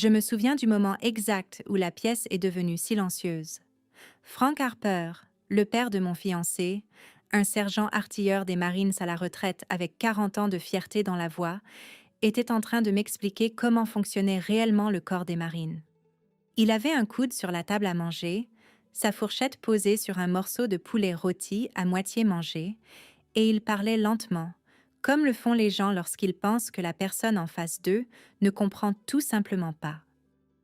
Je me souviens du moment exact où la pièce est devenue silencieuse. Frank Harper, le père de mon fiancé, un sergent artilleur des Marines à la retraite avec 40 ans de fierté dans la voix, était en train de m'expliquer comment fonctionnait réellement le corps des Marines. Il avait un coude sur la table à manger, sa fourchette posée sur un morceau de poulet rôti à moitié mangé, et il parlait lentement, comme le font les gens lorsqu'ils pensent que la personne en face d'eux ne comprend tout simplement pas.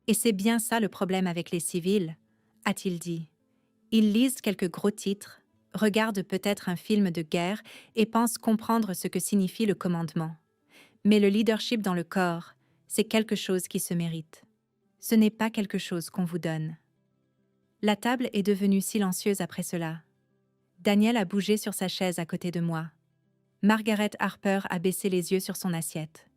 Et c'est bien ça le problème avec les civils, a-t-il dit. Ils lisent quelques gros titres, regardent peut-être un film de guerre et pensent comprendre ce que signifie le commandement. Mais le leadership dans le corps, c'est quelque chose qui se mérite. Ce n'est pas quelque chose qu'on vous donne. La table est devenue silencieuse après cela. Daniel a bougé sur sa chaise à côté de moi. Margaret Harper a baissé les yeux sur son assiette.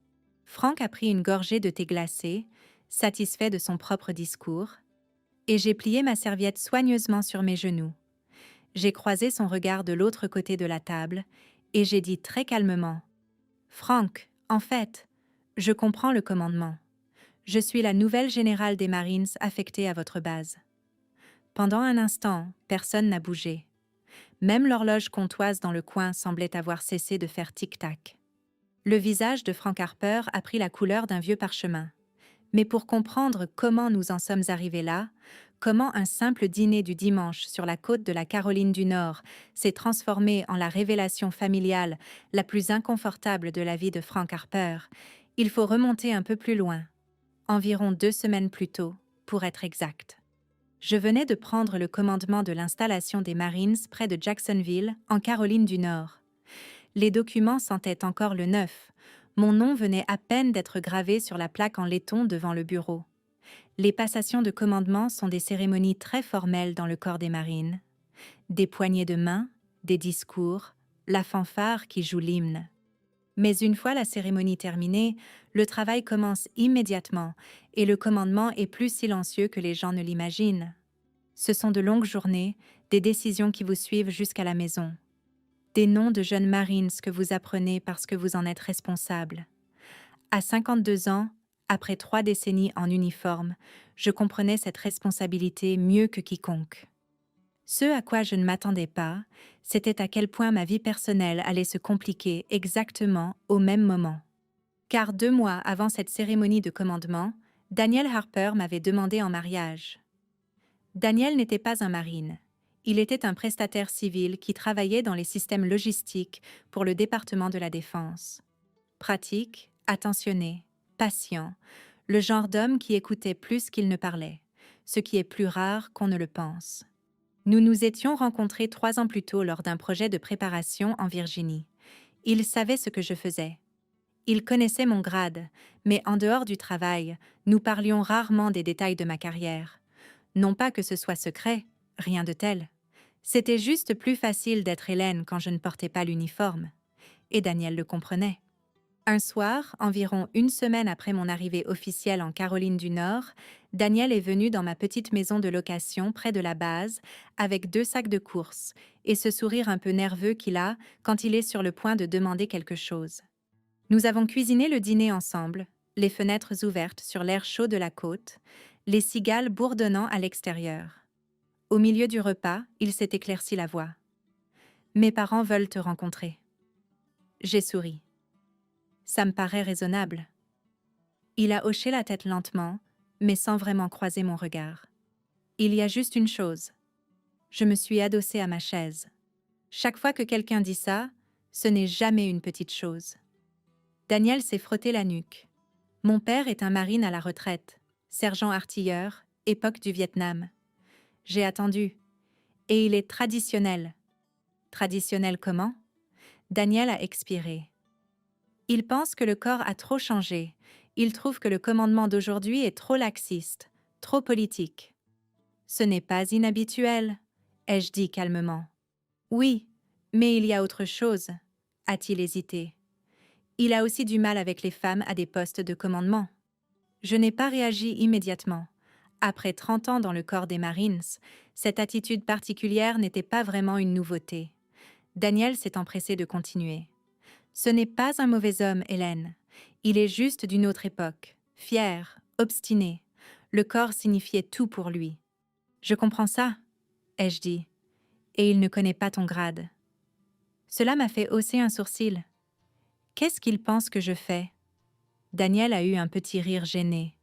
Frank a pris une gorgée de thé glacé, satisfait de son propre discours, et j'ai plié ma serviette soigneusement sur mes genoux. J'ai croisé son regard de l'autre côté de la table, et j'ai dit très calmement « Frank, en fait, je comprends le commandement. Je suis la nouvelle générale des Marines affectée à votre base. » Pendant un instant, personne n'a bougé. Même l'horloge comptoise dans le coin semblait avoir cessé de faire tic-tac. Le visage de Frank Harper a pris la couleur d'un vieux parchemin. Mais pour comprendre comment nous en sommes arrivés là, comment un simple dîner du dimanche sur la côte de la Caroline du Nord s'est transformé en la révélation familiale la plus inconfortable de la vie de Frank Harper, il faut remonter un peu plus loin, environ 2 semaines plus tôt, pour être exact. Je venais de prendre le commandement de l'installation des Marines près de Jacksonville, en Caroline du Nord. Les documents sentaient encore le neuf. Mon nom venait à peine d'être gravé sur la plaque en laiton devant le bureau. Les passations de commandement sont des cérémonies très formelles dans le corps des Marines. Des poignées de main, des discours, la fanfare qui joue l'hymne. Mais une fois la cérémonie terminée, le travail commence immédiatement et le commandement est plus silencieux que les gens ne l'imaginent. Ce sont de longues journées, des décisions qui vous suivent jusqu'à la maison. Des noms de jeunes Marines que vous apprenez parce que vous en êtes responsable. À 52 ans, après 3 décennies en uniforme, je comprenais cette responsabilité mieux que quiconque. Ce à quoi je ne m'attendais pas, c'était à quel point ma vie personnelle allait se compliquer exactement au même moment. Car 2 mois avant cette cérémonie de commandement, Daniel Harper m'avait demandé en mariage. Daniel n'était pas un marine. Il était un prestataire civil qui travaillait dans les systèmes logistiques pour le département de la Défense. Pratique, attentionné, patient, le genre d'homme qui écoutait plus qu'il ne parlait, ce qui est plus rare qu'on ne le pense. Nous nous étions rencontrés 3 ans plus tôt lors d'un projet de préparation en Virginie. Il savait ce que je faisais. Il connaissait mon grade, mais en dehors du travail, nous parlions rarement des détails de ma carrière. Non pas que ce soit secret, rien de tel. C'était juste plus facile d'être Hélène quand je ne portais pas l'uniforme. Et Daniel le comprenait. Un soir, environ 1 semaine après mon arrivée officielle en Caroline du Nord, Daniel est venu dans ma petite maison de location près de la base avec 2 sacs de courses et ce sourire un peu nerveux qu'il a quand il est sur le point de demander quelque chose. Nous avons cuisiné le dîner ensemble, les fenêtres ouvertes sur l'air chaud de la côte, les cigales bourdonnant à l'extérieur. Au milieu du repas, il s'est éclairci la voix. « Mes parents veulent te rencontrer. » J'ai souri. Ça me paraît raisonnable. Il a hoché la tête lentement, mais sans vraiment croiser mon regard. Il y a juste une chose. Je me suis adossée à ma chaise. Chaque fois que quelqu'un dit ça, ce n'est jamais une petite chose. Daniel s'est frotté la nuque. Mon père est un marine à la retraite, sergent artilleur, époque du Vietnam. J'ai attendu. Et il est traditionnel. Traditionnel comment? Daniel a expiré. Il pense que le corps a trop changé. Il trouve que le commandement d'aujourd'hui est trop laxiste, trop politique. Ce n'est pas inhabituel, ai-je dit calmement. Oui, mais il y a autre chose, a-t-il hésité. Il a aussi du mal avec les femmes à des postes de commandement. Je n'ai pas réagi immédiatement. Après 30 ans dans le corps des Marines, cette attitude particulière n'était pas vraiment une nouveauté. Daniel s'est empressé de continuer. Ce n'est pas un mauvais homme, Hélène. Il est juste d'une autre époque, fier, obstiné. Le corps signifiait tout pour lui. Je comprends ça, ai-je dit, et il ne connaît pas ton grade. Cela m'a fait hausser un sourcil. Qu'est-ce qu'il pense que je fais? Daniel a eu un petit rire gêné.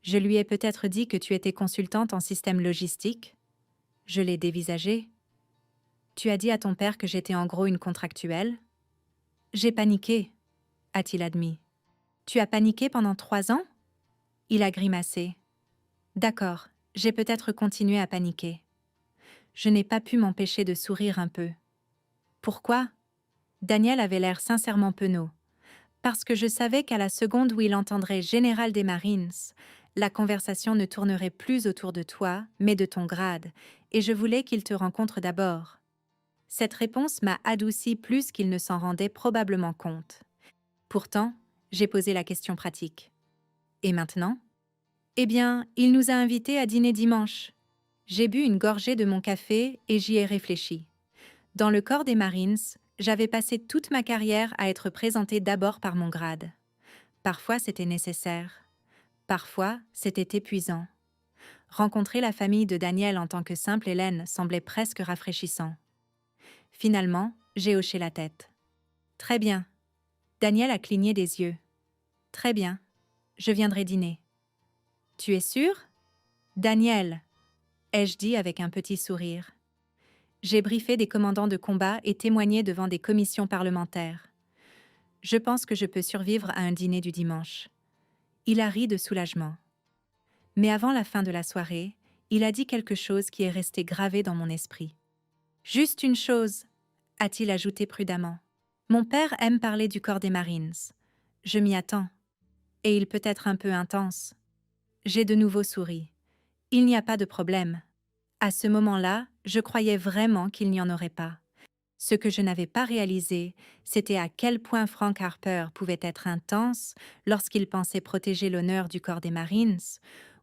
Je lui ai peut-être dit que tu étais consultante en système logistique. Je l'ai dévisagé. Tu as dit à ton père que j'étais en gros une contractuelle? J'ai paniqué, a-t-il admis. Tu as paniqué pendant 3 ans? Il a grimacé. D'accord, j'ai peut-être continué à paniquer. Je n'ai pas pu m'empêcher de sourire un peu. Pourquoi? Daniel avait l'air sincèrement penaud. Parce que je savais qu'à la seconde où il entendrait Général des Marines, la conversation ne tournerait plus autour de toi, mais de ton grade, et je voulais qu'il te rencontre d'abord. Cette réponse m'a adouci plus qu'il ne s'en rendait probablement compte. Pourtant, j'ai posé la question pratique. Et maintenant? Eh bien, il nous a invités à dîner dimanche. J'ai bu une gorgée de mon café et j'y ai réfléchi. Dans le corps des Marines, j'avais passé toute ma carrière à être présentée d'abord par mon grade. Parfois, c'était nécessaire. Parfois, c'était épuisant. Rencontrer la famille de Daniel en tant que simple Hélène semblait presque rafraîchissant. Finalement, j'ai hoché la tête. Très bien. Daniel a cligné des yeux. Très bien. Je viendrai dîner. Tu es sûr? Daniel, ai-je dit avec un petit sourire. J'ai briefé des commandants de combat et témoigné devant des commissions parlementaires. Je pense que je peux survivre à un dîner du dimanche. Il a ri de soulagement. Mais avant la fin de la soirée, il a dit quelque chose qui est resté gravé dans mon esprit. Juste une chose, a-t-il ajouté prudemment. Mon père aime parler du corps des Marines. Je m'y attends. Et il peut être un peu intense. J'ai de nouveau souri. Il n'y a pas de problème. À ce moment-là, je croyais vraiment qu'il n'y en aurait pas. Ce que je n'avais pas réalisé, c'était à quel point Frank Harper pouvait être intense lorsqu'il pensait protéger l'honneur du corps des Marines,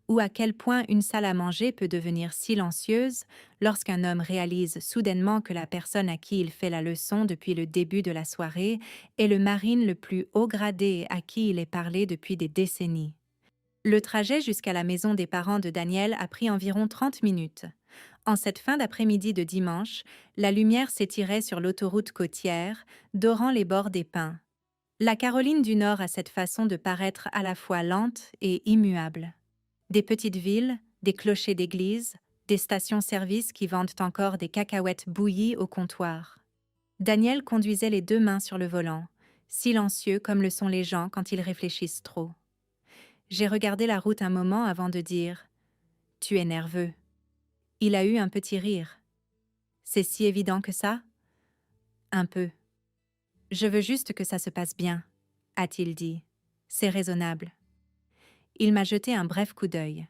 ou à quel point une salle à manger peut devenir silencieuse lorsqu'un homme réalise soudainement que la personne à qui il fait la leçon depuis le début de la soirée est le marine le plus haut gradé à qui il est parlé depuis des décennies. Le trajet jusqu'à la maison des parents de Daniel a pris environ 30 minutes. En cette fin d'après-midi de dimanche, la lumière s'étirait sur l'autoroute côtière, dorant les bords des pins. La Caroline du Nord a cette façon de paraître à la fois lente et immuable. Des petites villes, des clochers d'église, des stations-service qui vendent encore des cacahuètes bouillies au comptoir. Daniel conduisait les 2 mains sur le volant, silencieux comme le sont les gens quand ils réfléchissent trop. J'ai regardé la route un moment avant de dire « Tu es nerveux ». Il a eu un petit rire. « C'est si évident que ça ?» « Un peu. »« Je veux juste que ça se passe bien, » a-t-il dit. « C'est raisonnable. » Il m'a jeté un bref coup d'œil.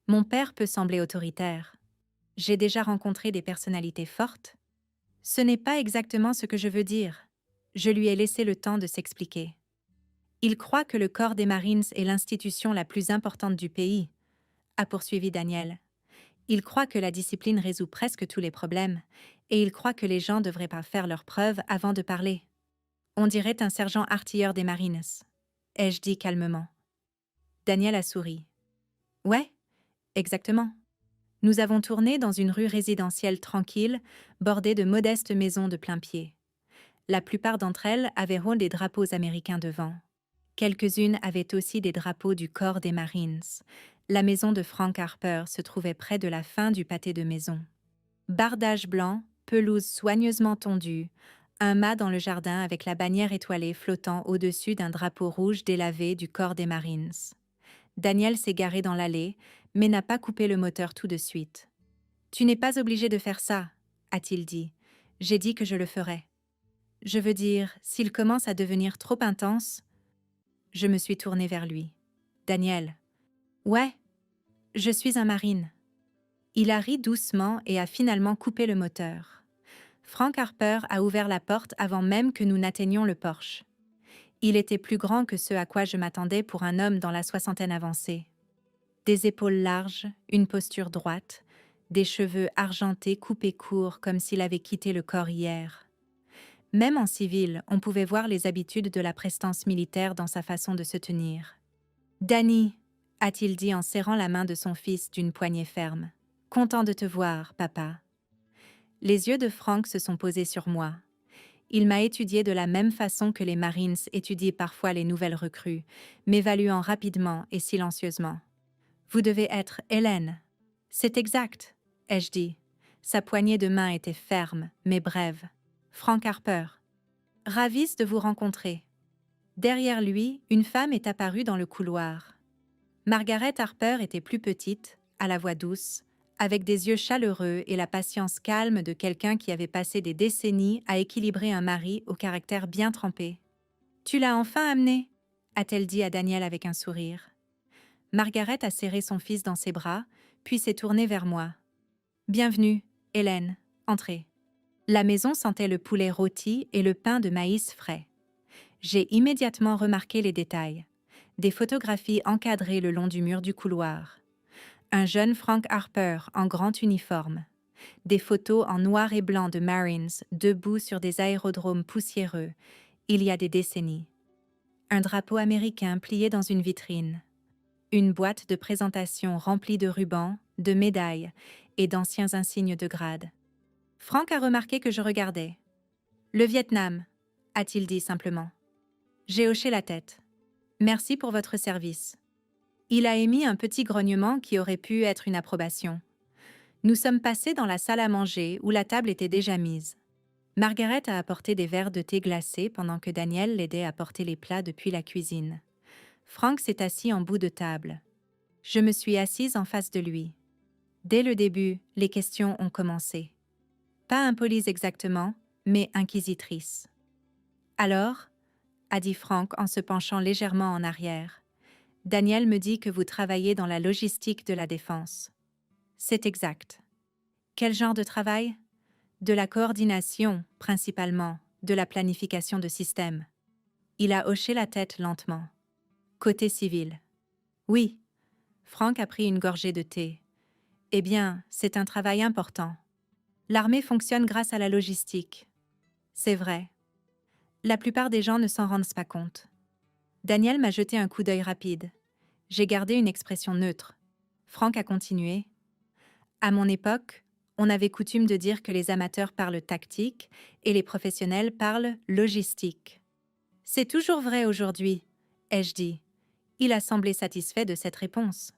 Mon père peut sembler autoritaire. J'ai déjà rencontré des personnalités fortes. Ce n'est pas exactement ce que je veux dire. Je lui ai laissé le temps de s'expliquer. Il croit que le corps des Marines est l'institution la plus importante du pays, a poursuivi Daniel. Il croit que la discipline résout presque tous les problèmes, et il croit que les gens devraient pas faire leurs preuves avant de parler. On dirait un sergent artilleur des Marines, ai-je dit calmement. Daniel a souri. Ouais, exactement. Nous avons tourné dans une rue résidentielle tranquille, bordée de modestes maisons de plain-pied. La plupart d'entre elles avaient rôle des drapeaux américains devant. Quelques-unes avaient aussi des drapeaux du corps des Marines. La maison de Frank Harper se trouvait près de la fin du pâté de maison. Bardage blanc, pelouse soigneusement tondue, un mât dans le jardin avec la bannière étoilée flottant au-dessus d'un drapeau rouge délavé du corps des Marines. Daniel s'est garé dans l'allée, mais n'a pas coupé le moteur tout de suite. « Tu n'es pas obligé de faire ça, » a-t-il dit. « J'ai dit que je le ferais. » Je veux dire, s'il commence à devenir trop intense... Je me suis tournée vers lui. « Daniel. »« Ouais, je suis un marine. » Il a ri doucement et a finalement coupé le moteur. Frank Harper a ouvert la porte avant même que nous n'atteignions le porche. Il était plus grand que ce à quoi je m'attendais pour un homme dans la soixantaine avancée. Des épaules larges, une posture droite, des cheveux argentés coupés courts comme s'il avait quitté le corps hier. Même en civil, on pouvait voir les habitudes de la prestance militaire dans sa façon de se tenir. « Danny, a-t-il dit en serrant la main de son fils d'une poignée ferme. Content de te voir, papa. Les yeux de Frank se sont posés sur moi. Il m'a étudié de la même façon que les Marines étudient parfois les nouvelles recrues, m'évaluant rapidement et silencieusement. Vous devez être Hélène. C'est exact, ai-je dit. Sa poignée de main était ferme, mais brève. Frank Harper. Ravie de vous rencontrer. Derrière lui, une femme est apparue dans le couloir. Margaret Harper était plus petite, à la voix douce, avec des yeux chaleureux et la patience calme de quelqu'un qui avait passé des décennies à équilibrer un mari au caractère bien trempé. « Tu l'as enfin amené » a-t-elle dit à Daniel avec un sourire. Margaret a serré son fils dans ses bras, puis s'est tournée vers moi. « Bienvenue, Hélène, entrez. » La maison sentait le poulet rôti et le pain de maïs frais. J'ai immédiatement remarqué les détails. Des photographies encadrées le long du mur du couloir. Un jeune Frank Harper en grand uniforme. Des photos en noir et blanc de Marines debout sur des aérodromes poussiéreux, il y a des décennies. Un drapeau américain plié dans une vitrine. Une boîte de présentation remplie de rubans, de médailles et d'anciens insignes de grade. Frank a remarqué que je regardais. « Le Vietnam », a-t-il dit simplement. J'ai hoché la tête. « Merci pour votre service. » Il a émis un petit grognement qui aurait pu être une approbation. Nous sommes passés dans la salle à manger où la table était déjà mise. Margaret a apporté des verres de thé glacé pendant que Daniel l'aidait à porter les plats depuis la cuisine. Frank s'est assis en bout de table. Je me suis assise en face de lui. Dès le début, les questions ont commencé. Pas impolies exactement, mais inquisitrices. « Alors » a dit Frank en se penchant légèrement en arrière. « Daniel me dit que vous travaillez dans la logistique de la défense. » C'est exact. Quel genre de travail? De la coordination, principalement, de la planification de systèmes. Il a hoché la tête lentement. Côté civil. Oui. Frank a pris une gorgée de thé. Eh bien, c'est un travail important. L'armée fonctionne grâce à la logistique. C'est vrai. La plupart des gens ne s'en rendent pas compte. Daniel m'a jeté un coup d'œil rapide. J'ai gardé une expression neutre. Frank a continué. À mon époque, on avait coutume de dire que les amateurs parlent tactique et les professionnels parlent logistique. C'est toujours vrai aujourd'hui, ai-je dit. Il a semblé satisfait de cette réponse.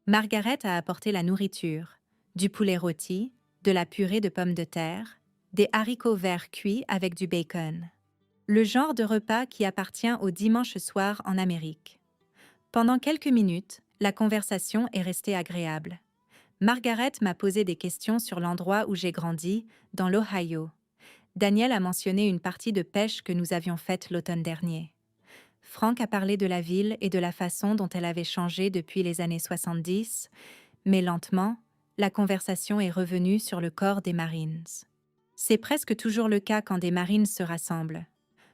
Margaret a apporté la nourriture, du poulet rôti, de la purée de pommes de terre, des haricots verts cuits avec du bacon. Le genre de repas qui appartient au dimanche soir en Amérique. Pendant quelques minutes, la conversation est restée agréable. Margaret m'a posé des questions sur l'endroit où j'ai grandi, dans l'Ohio. Daniel a mentionné une partie de pêche que nous avions faite l'automne dernier. Frank a parlé de la ville et de la façon dont elle avait changé depuis les années 70, mais lentement, la conversation est revenue sur le corps des Marines. C'est presque toujours le cas quand des Marines se rassemblent.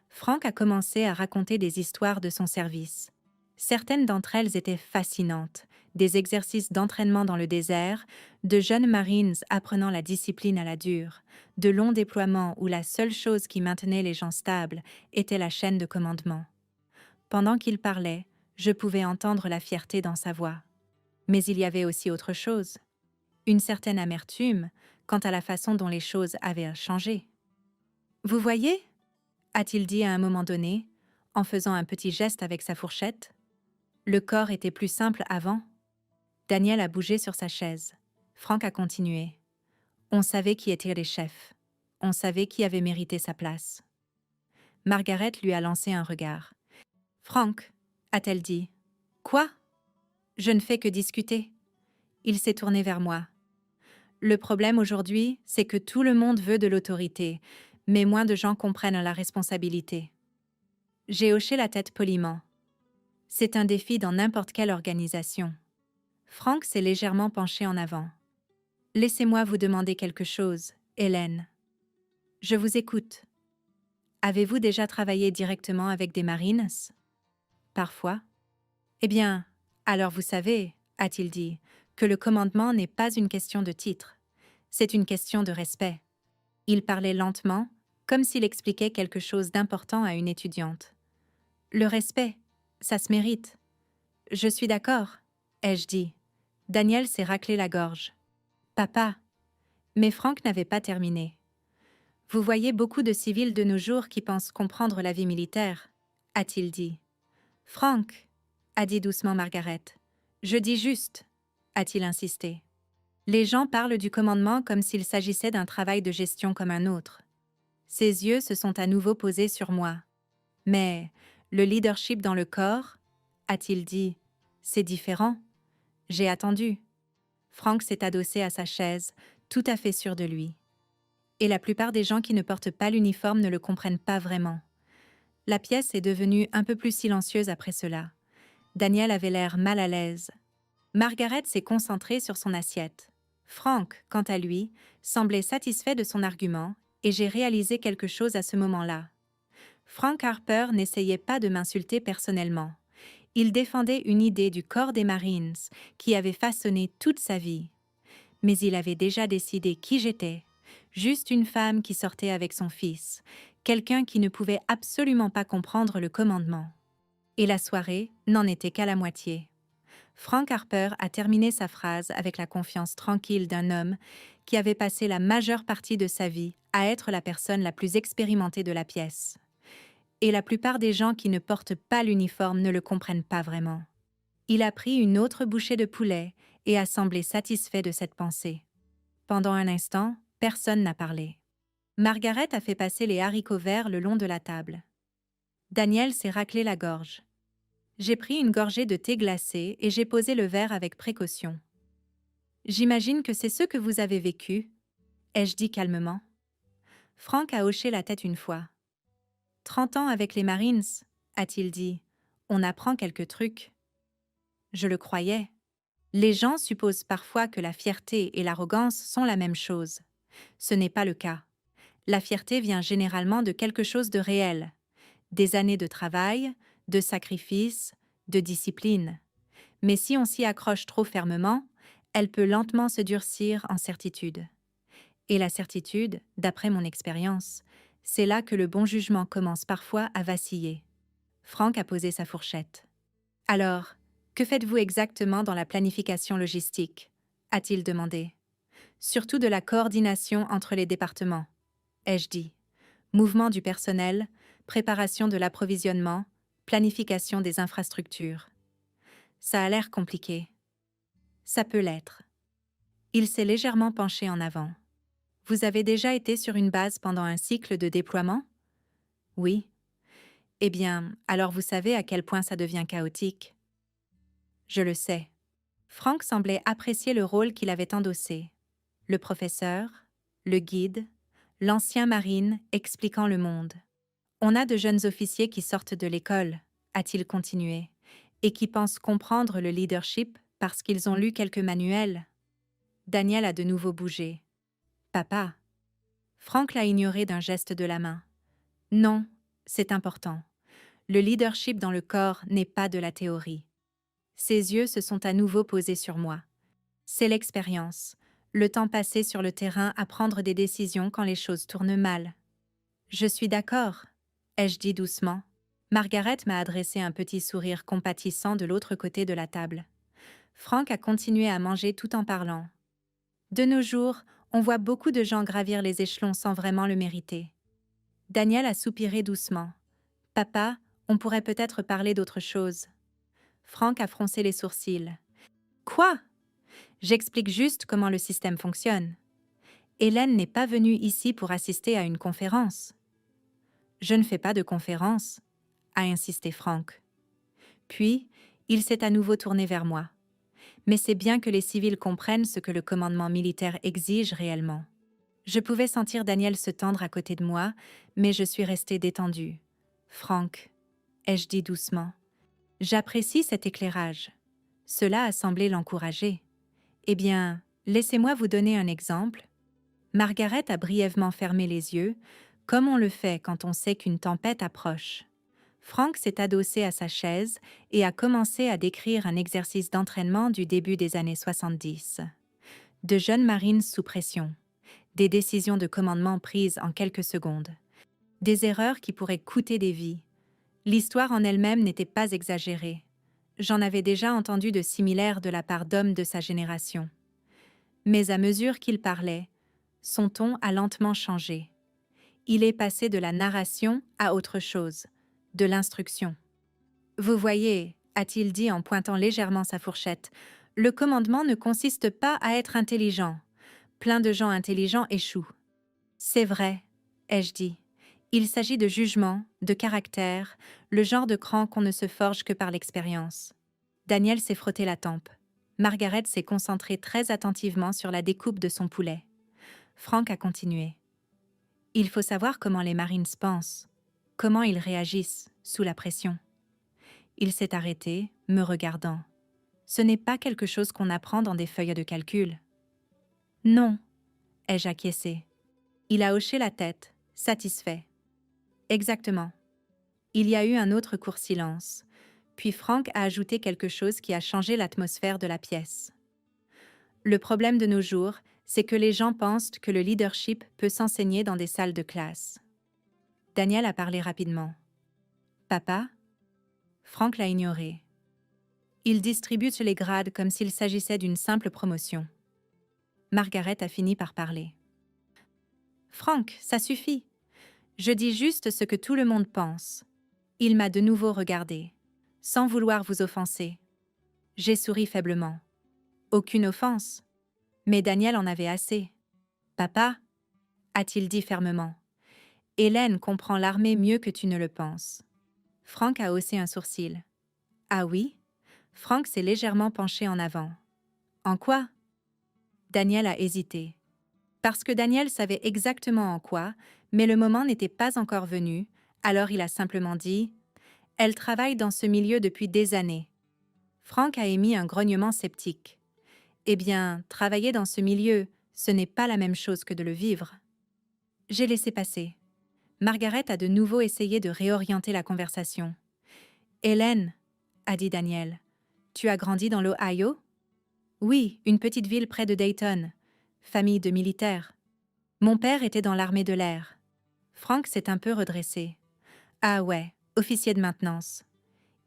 Frank a commencé à raconter des histoires de son service. Certaines d'entre elles étaient fascinantes, des exercices d'entraînement dans le désert, de jeunes Marines apprenant la discipline à la dure, de longs déploiements où la seule chose qui maintenait les gens stables était la chaîne de commandement. Pendant qu'il parlait, je pouvais entendre la fierté dans sa voix. Mais il y avait aussi autre chose. Une certaine amertume quant à la façon dont les choses avaient changé. « Vous voyez » a-t-il dit à un moment donné, en faisant un petit geste avec sa fourchette. Le corps était plus simple avant. Daniel a bougé sur sa chaise. Frank a continué. On savait qui étaient les chefs. On savait qui avait mérité sa place. Margaret lui a lancé un regard. « Frank » a-t-elle dit. « Quoi ?» Je ne fais que discuter. Il s'est tourné vers moi. Le problème aujourd'hui, c'est que tout le monde veut de l'autorité, mais moins de gens comprennent la responsabilité. J'ai hoché la tête poliment. C'est un défi dans n'importe quelle organisation. Frank s'est légèrement penché en avant. Laissez-moi vous demander quelque chose, Hélène. Je vous écoute. Avez-vous déjà travaillé directement avec des Marines? Parfois. Eh bien, alors vous savez, a-t-il dit, que le commandement n'est pas une question de titre. C'est une question de respect. Il parlait lentement, comme s'il expliquait quelque chose d'important à une étudiante. Le respect, ça se mérite. Je suis d'accord. ai-je dit. Daniel s'est raclé la gorge. Papa. Mais Frank n'avait pas terminé. Vous voyez beaucoup de civils de nos jours qui pensent comprendre la vie militaire, a-t-il dit. Frank, a dit doucement Margaret. Je dis juste, a-t-il insisté. Les gens parlent du commandement comme s'il s'agissait d'un travail de gestion comme un autre. Ses yeux se sont à nouveau posés sur moi. Mais le leadership dans le corps, a-t-il dit, c'est différent. J'ai attendu. Frank s'est adossé à sa chaise, tout à fait sûr de lui. Et la plupart des gens qui ne portent pas l'uniforme ne le comprennent pas vraiment. La pièce est devenue un peu plus silencieuse après cela. Daniel avait l'air mal à l'aise. Margaret s'est concentrée sur son assiette. Frank, quant à lui, semblait satisfait de son argument, et j'ai réalisé quelque chose à ce moment-là. Frank Harper n'essayait pas de m'insulter personnellement. Il défendait une idée du corps des Marines qui avait façonné toute sa vie. Mais il avait déjà décidé qui j'étais. Juste une femme qui sortait avec son fils, quelqu'un qui ne pouvait absolument pas comprendre le commandement. Et la soirée n'en était qu'à la moitié. Frank Harper a terminé sa phrase avec la confiance tranquille d'un homme qui avait passé la majeure partie de sa vie à être la personne la plus expérimentée de la pièce. Et la plupart des gens qui ne portent pas l'uniforme ne le comprennent pas vraiment. Il a pris une autre bouchée de poulet et a semblé satisfait de cette pensée. Pendant un instant, personne n'a parlé. Margaret a fait passer les haricots verts le long de la table. Daniel s'est raclé la gorge. J'ai pris une gorgée de thé glacé et j'ai posé le verre avec précaution. J'imagine que c'est ce que vous avez vécu, ai-je dit calmement. Frank a hoché la tête une fois. 30 ans avec les Marines, a-t-il dit. On apprend quelques trucs. Je le croyais. Les gens supposent parfois que la fierté et l'arrogance sont la même chose. Ce n'est pas le cas. La fierté vient généralement de quelque chose de réel. Des années de travail, de sacrifice, de discipline. Mais si on s'y accroche trop fermement, elle peut lentement se durcir en certitude. Et la certitude, d'après mon expérience, c'est là que le bon jugement commence parfois à vaciller. Frank a posé sa fourchette. Alors, que faites-vous exactement dans la planification logistique ? A-t-il demandé. Surtout de la coordination entre les départements, ai-je dit. Mouvement du personnel, préparation de l'approvisionnement, planification des infrastructures. Ça a l'air compliqué. Ça peut l'être. Il s'est légèrement penché en avant. Vous avez déjà été sur une base pendant un cycle de déploiement ? Oui. Eh bien, alors vous savez à quel point ça devient chaotique. Je le sais. Frank semblait apprécier le rôle qu'il avait endossé. Le professeur, le guide, l'ancien marine expliquant le monde. On a de jeunes officiers qui sortent de l'école, a-t-il continué, et qui pensent comprendre le leadership parce qu'ils ont lu quelques manuels. Daniel a de nouveau bougé. Papa. Frank l'a ignoré d'un geste de la main. Non, c'est important. Le leadership dans le corps n'est pas de la théorie. Ses yeux se sont à nouveau posés sur moi. C'est l'expérience, le temps passé sur le terrain à prendre des décisions quand les choses tournent mal. Je suis d'accord, ai-je dit doucement. Margaret m'a adressé un petit sourire compatissant de l'autre côté de la table. Frank a continué à manger tout en parlant. De nos jours, on voit beaucoup de gens gravir les échelons sans vraiment le mériter. Daniel a soupiré doucement. Papa, on pourrait peut-être parler d'autre chose. Frank a froncé les sourcils. Quoi ? J'explique juste comment le système fonctionne. Hélène n'est pas venue ici pour assister à une conférence. Je ne fais pas de conférence, a insisté Frank. Puis, il s'est à nouveau tourné vers moi. Mais c'est bien que les civils comprennent ce que le commandement militaire exige réellement. Je pouvais sentir Daniel se tendre à côté de moi, mais je suis restée détendue. Frank, ai-je dit doucement, j'apprécie cet éclairage. Cela a semblé l'encourager. Eh bien, laissez-moi vous donner un exemple. Margaret a brièvement fermé les yeux, comme on le fait quand on sait qu'une tempête approche. Frank s'est adossé à sa chaise et a commencé à décrire un exercice d'entraînement du début des années 70. De jeunes marines sous pression, des décisions de commandement prises en quelques secondes, des erreurs qui pourraient coûter des vies. L'histoire en elle-même n'était pas exagérée. J'en avais déjà entendu de similaires de la part d'hommes de sa génération. Mais à mesure qu'il parlait, son ton a lentement changé. Il est passé de la narration à autre chose, de l'instruction. Vous voyez, a-t-il dit en pointant légèrement sa fourchette, le commandement ne consiste pas à être intelligent. Plein de gens intelligents échouent. C'est vrai, ai-je dit. Il s'agit de jugement, de caractère, le genre de cran qu'on ne se forge que par l'expérience. Daniel s'est frotté la tempe. Margaret s'est concentrée très attentivement sur la découpe de son poulet. Frank a continué. Il faut savoir comment les Marines pensent, comment ils réagissent sous la pression. Il s'est arrêté, me regardant. Ce n'est pas quelque chose qu'on apprend dans des feuilles de calcul. Non, ai-je acquiescé. Il a hoché la tête, satisfait. Exactement. Il y a eu un autre court silence, puis Frank a ajouté quelque chose qui a changé l'atmosphère de la pièce. Le problème de nos jours, c'est que les gens pensent que le leadership peut s'enseigner dans des salles de classe. Daniel a parlé rapidement. Papa? Frank l'a ignoré. Il distribue les grades comme s'il s'agissait d'une simple promotion. Margaret a fini par parler. Frank, ça suffit. Je dis juste ce que tout le monde pense. Il m'a de nouveau regardé, sans vouloir vous offenser. J'ai souri faiblement. Aucune offense. Mais Daniel en avait assez. Papa, a-t-il dit fermement. Hélène comprend l'armée mieux que tu ne le penses. Frank a haussé un sourcil. Ah oui? Frank s'est légèrement penché en avant. En quoi? Daniel a hésité. Parce que Daniel savait exactement en quoi, mais le moment n'était pas encore venu, alors il a simplement dit « Elle travaille dans ce milieu depuis des années. » Frank a émis un grognement sceptique. Eh bien, travailler dans ce milieu, ce n'est pas la même chose que de le vivre. J'ai laissé passer. Margaret a de nouveau essayé de réorienter la conversation. « Hélène, » a dit Daniel, « tu as grandi dans l'Ohio? » « Oui, une petite ville près de Dayton. Famille de militaires. Mon père était dans l'armée de l'air. » Frank s'est un peu redressé. « Ah ouais, officier de maintenance. »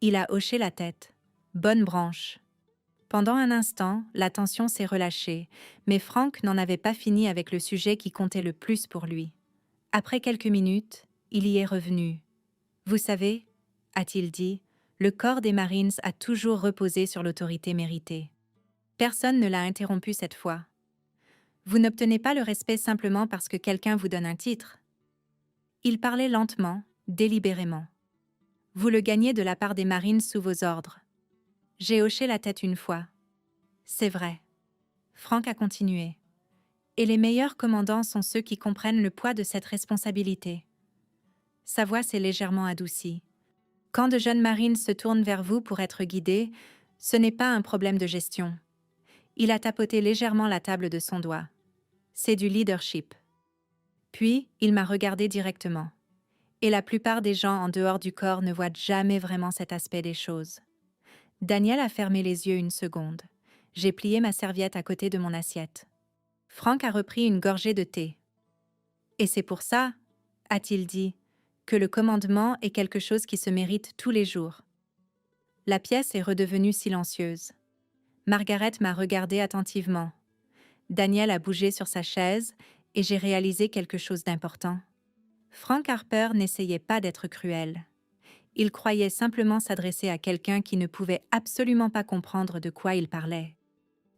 Il a hoché la tête. « Bonne branche. » Pendant un instant, la tension s'est relâchée, mais Frank n'en avait pas fini avec le sujet qui comptait le plus pour lui. Après quelques minutes, il y est revenu. « Vous savez, » a-t-il dit, « le corps des Marines a toujours reposé sur l'autorité méritée. » Personne ne l'a interrompu cette fois. Vous n'obtenez pas le respect simplement parce que quelqu'un vous donne un titre. Il parlait lentement, délibérément. Vous le gagnez de la part des Marines sous vos ordres. J'ai hoché la tête une fois. C'est vrai. Frank a continué. Et les meilleurs commandants sont ceux qui comprennent le poids de cette responsabilité. Sa voix s'est légèrement adoucie. Quand de jeunes Marines se tournent vers vous pour être guidés, ce n'est pas un problème de gestion. Il a tapoté légèrement la table de son doigt. C'est du leadership. Puis, il m'a regardé directement. Et la plupart des gens en dehors du corps ne voient jamais vraiment cet aspect des choses. Daniel a fermé les yeux une seconde. J'ai plié ma serviette à côté de mon assiette. Frank a repris une gorgée de thé. « Et c'est pour ça, » a-t-il dit, « que le commandement est quelque chose qui se mérite tous les jours. » La pièce est redevenue silencieuse. Margaret m'a regardé attentivement. Daniel a bougé sur sa chaise et j'ai réalisé quelque chose d'important. Frank Harper n'essayait pas d'être cruel. Il croyait simplement s'adresser à quelqu'un qui ne pouvait absolument pas comprendre de quoi il parlait.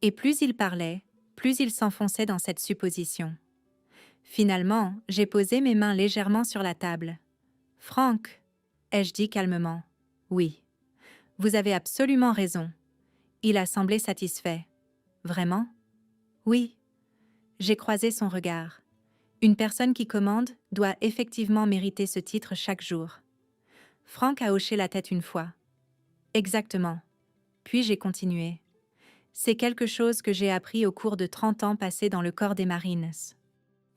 Et plus il parlait, plus il s'enfonçait dans cette supposition. Finalement, j'ai posé mes mains légèrement sur la table. « Frank, » ai-je dit calmement. « Oui. Vous avez absolument raison. » Il a semblé satisfait. « Vraiment? » « Oui. » J'ai croisé son regard. Une personne qui commande doit effectivement mériter ce titre chaque jour. Frank a hoché la tête une fois. « Exactement. » Puis j'ai continué. « C'est quelque chose que j'ai appris au cours de 30 ans passés dans le corps des Marines. »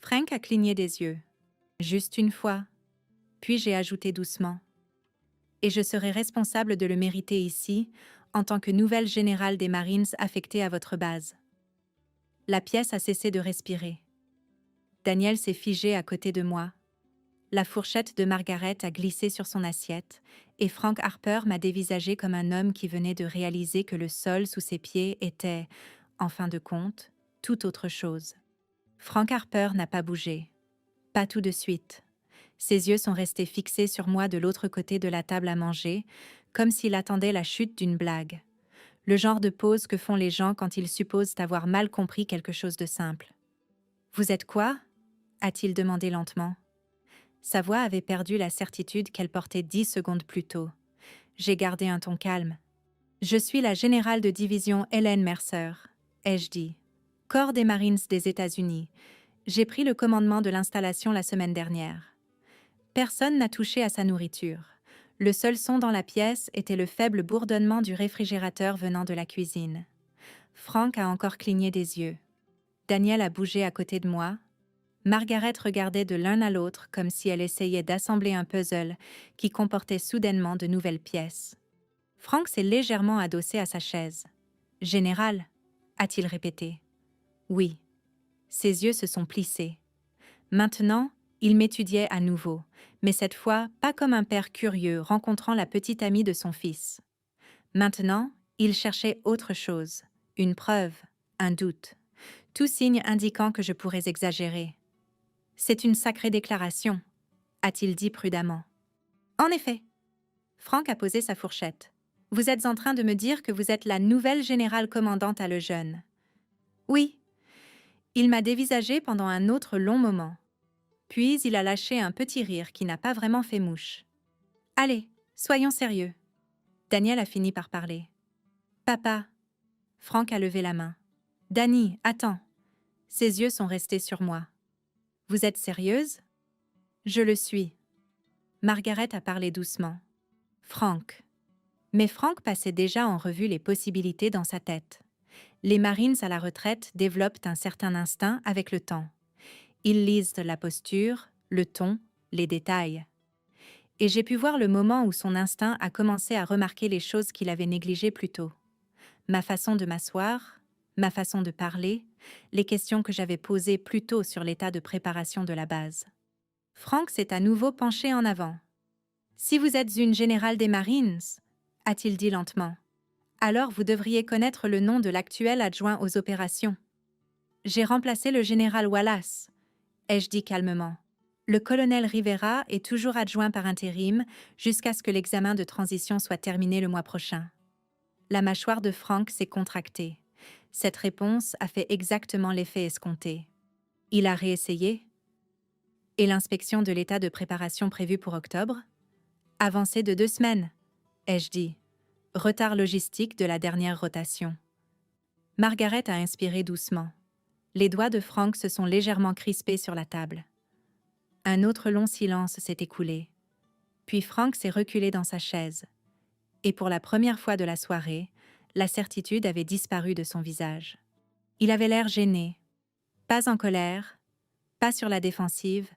Frank a cligné des yeux. « Juste une fois. » Puis j'ai ajouté doucement. « Et je serai responsable de le mériter ici, en tant que nouvelle générale des Marines affectée à votre base. » La pièce a cessé de respirer. Daniel s'est figé à côté de moi. La fourchette de Margaret a glissé sur son assiette, et Frank Harper m'a dévisagé comme un homme qui venait de réaliser que le sol sous ses pieds était, en fin de compte, tout autre chose. Frank Harper n'a pas bougé. Pas tout de suite. Ses yeux sont restés fixés sur moi de l'autre côté de la table à manger, comme s'il attendait la chute d'une blague. Le genre de pause que font les gens quand ils supposent avoir mal compris quelque chose de simple. « Vous êtes quoi » a-t-il demandé lentement. Sa voix avait perdu la certitude qu'elle portait 10 secondes plus tôt. J'ai gardé un ton calme. « Je suis la générale de division Helen Mercer, » ai-je dit. « Corps des Marines des États-Unis. J'ai pris le commandement de l'installation la semaine dernière. » Personne n'a touché à sa nourriture. Le seul son dans la pièce était le faible bourdonnement du réfrigérateur venant de la cuisine. Frank a encore cligné des yeux. Daniel a bougé à côté de moi. Margaret regardait de l'un à l'autre comme si elle essayait d'assembler un puzzle qui comportait soudainement de nouvelles pièces. Frank s'est légèrement adossé à sa chaise. « Général » a-t-il répété. « Oui. » Ses yeux se sont plissés. Maintenant, il m'étudiait à nouveau, mais cette fois pas comme un père curieux rencontrant la petite amie de son fils. Maintenant, il cherchait autre chose, une preuve, un doute, tout signe indiquant que je pourrais exagérer. « C'est une sacrée déclaration », a-t-il dit prudemment. « En effet. » Frank a posé sa fourchette. « Vous êtes en train de me dire que vous êtes la nouvelle générale commandante à Lejeune. »« Oui. » Il m'a dévisagé pendant un autre long moment. Puis il a lâché un petit rire qui n'a pas vraiment fait mouche. « Allez, soyons sérieux. » Daniel a fini par parler. « Papa. » Frank a levé la main. « Dani, attends. » Ses yeux sont restés sur moi. « Vous êtes sérieuse ? » « Je le suis. » Margaret a parlé doucement. « Frank. » Mais Frank passait déjà en revue les possibilités dans sa tête. Les Marines à la retraite développent un certain instinct avec le temps. Ils lisent la posture, le ton, les détails. Et j'ai pu voir le moment où son instinct a commencé à remarquer les choses qu'il avait négligées plus tôt. Ma façon de m'asseoir, ma façon de parler, les questions que j'avais posées plus tôt sur l'état de préparation de la base. Frank s'est à nouveau penché en avant. « Si vous êtes une générale des Marines, » a-t-il dit lentement, « alors vous devriez connaître le nom de l'actuel adjoint aux opérations. »« J'ai remplacé le général Wallace, » ai-je dit calmement. « Le colonel Rivera est toujours adjoint par intérim jusqu'à ce que l'examen de transition soit terminé le mois prochain. » La mâchoire de Frank s'est contractée. Cette réponse a fait exactement l'effet escompté. Il a réessayé. « Et l'inspection de l'état de préparation prévue pour octobre ? » « Avancée de 2 semaines, » ai-je dit. « Retard logistique de la dernière rotation. » Margaret a inspiré doucement. Les doigts de Frank se sont légèrement crispés sur la table. Un autre long silence s'est écoulé. Puis Frank s'est reculé dans sa chaise. Et pour la première fois de la soirée, la certitude avait disparu de son visage. Il avait l'air gêné. Pas en colère, pas sur la défensive,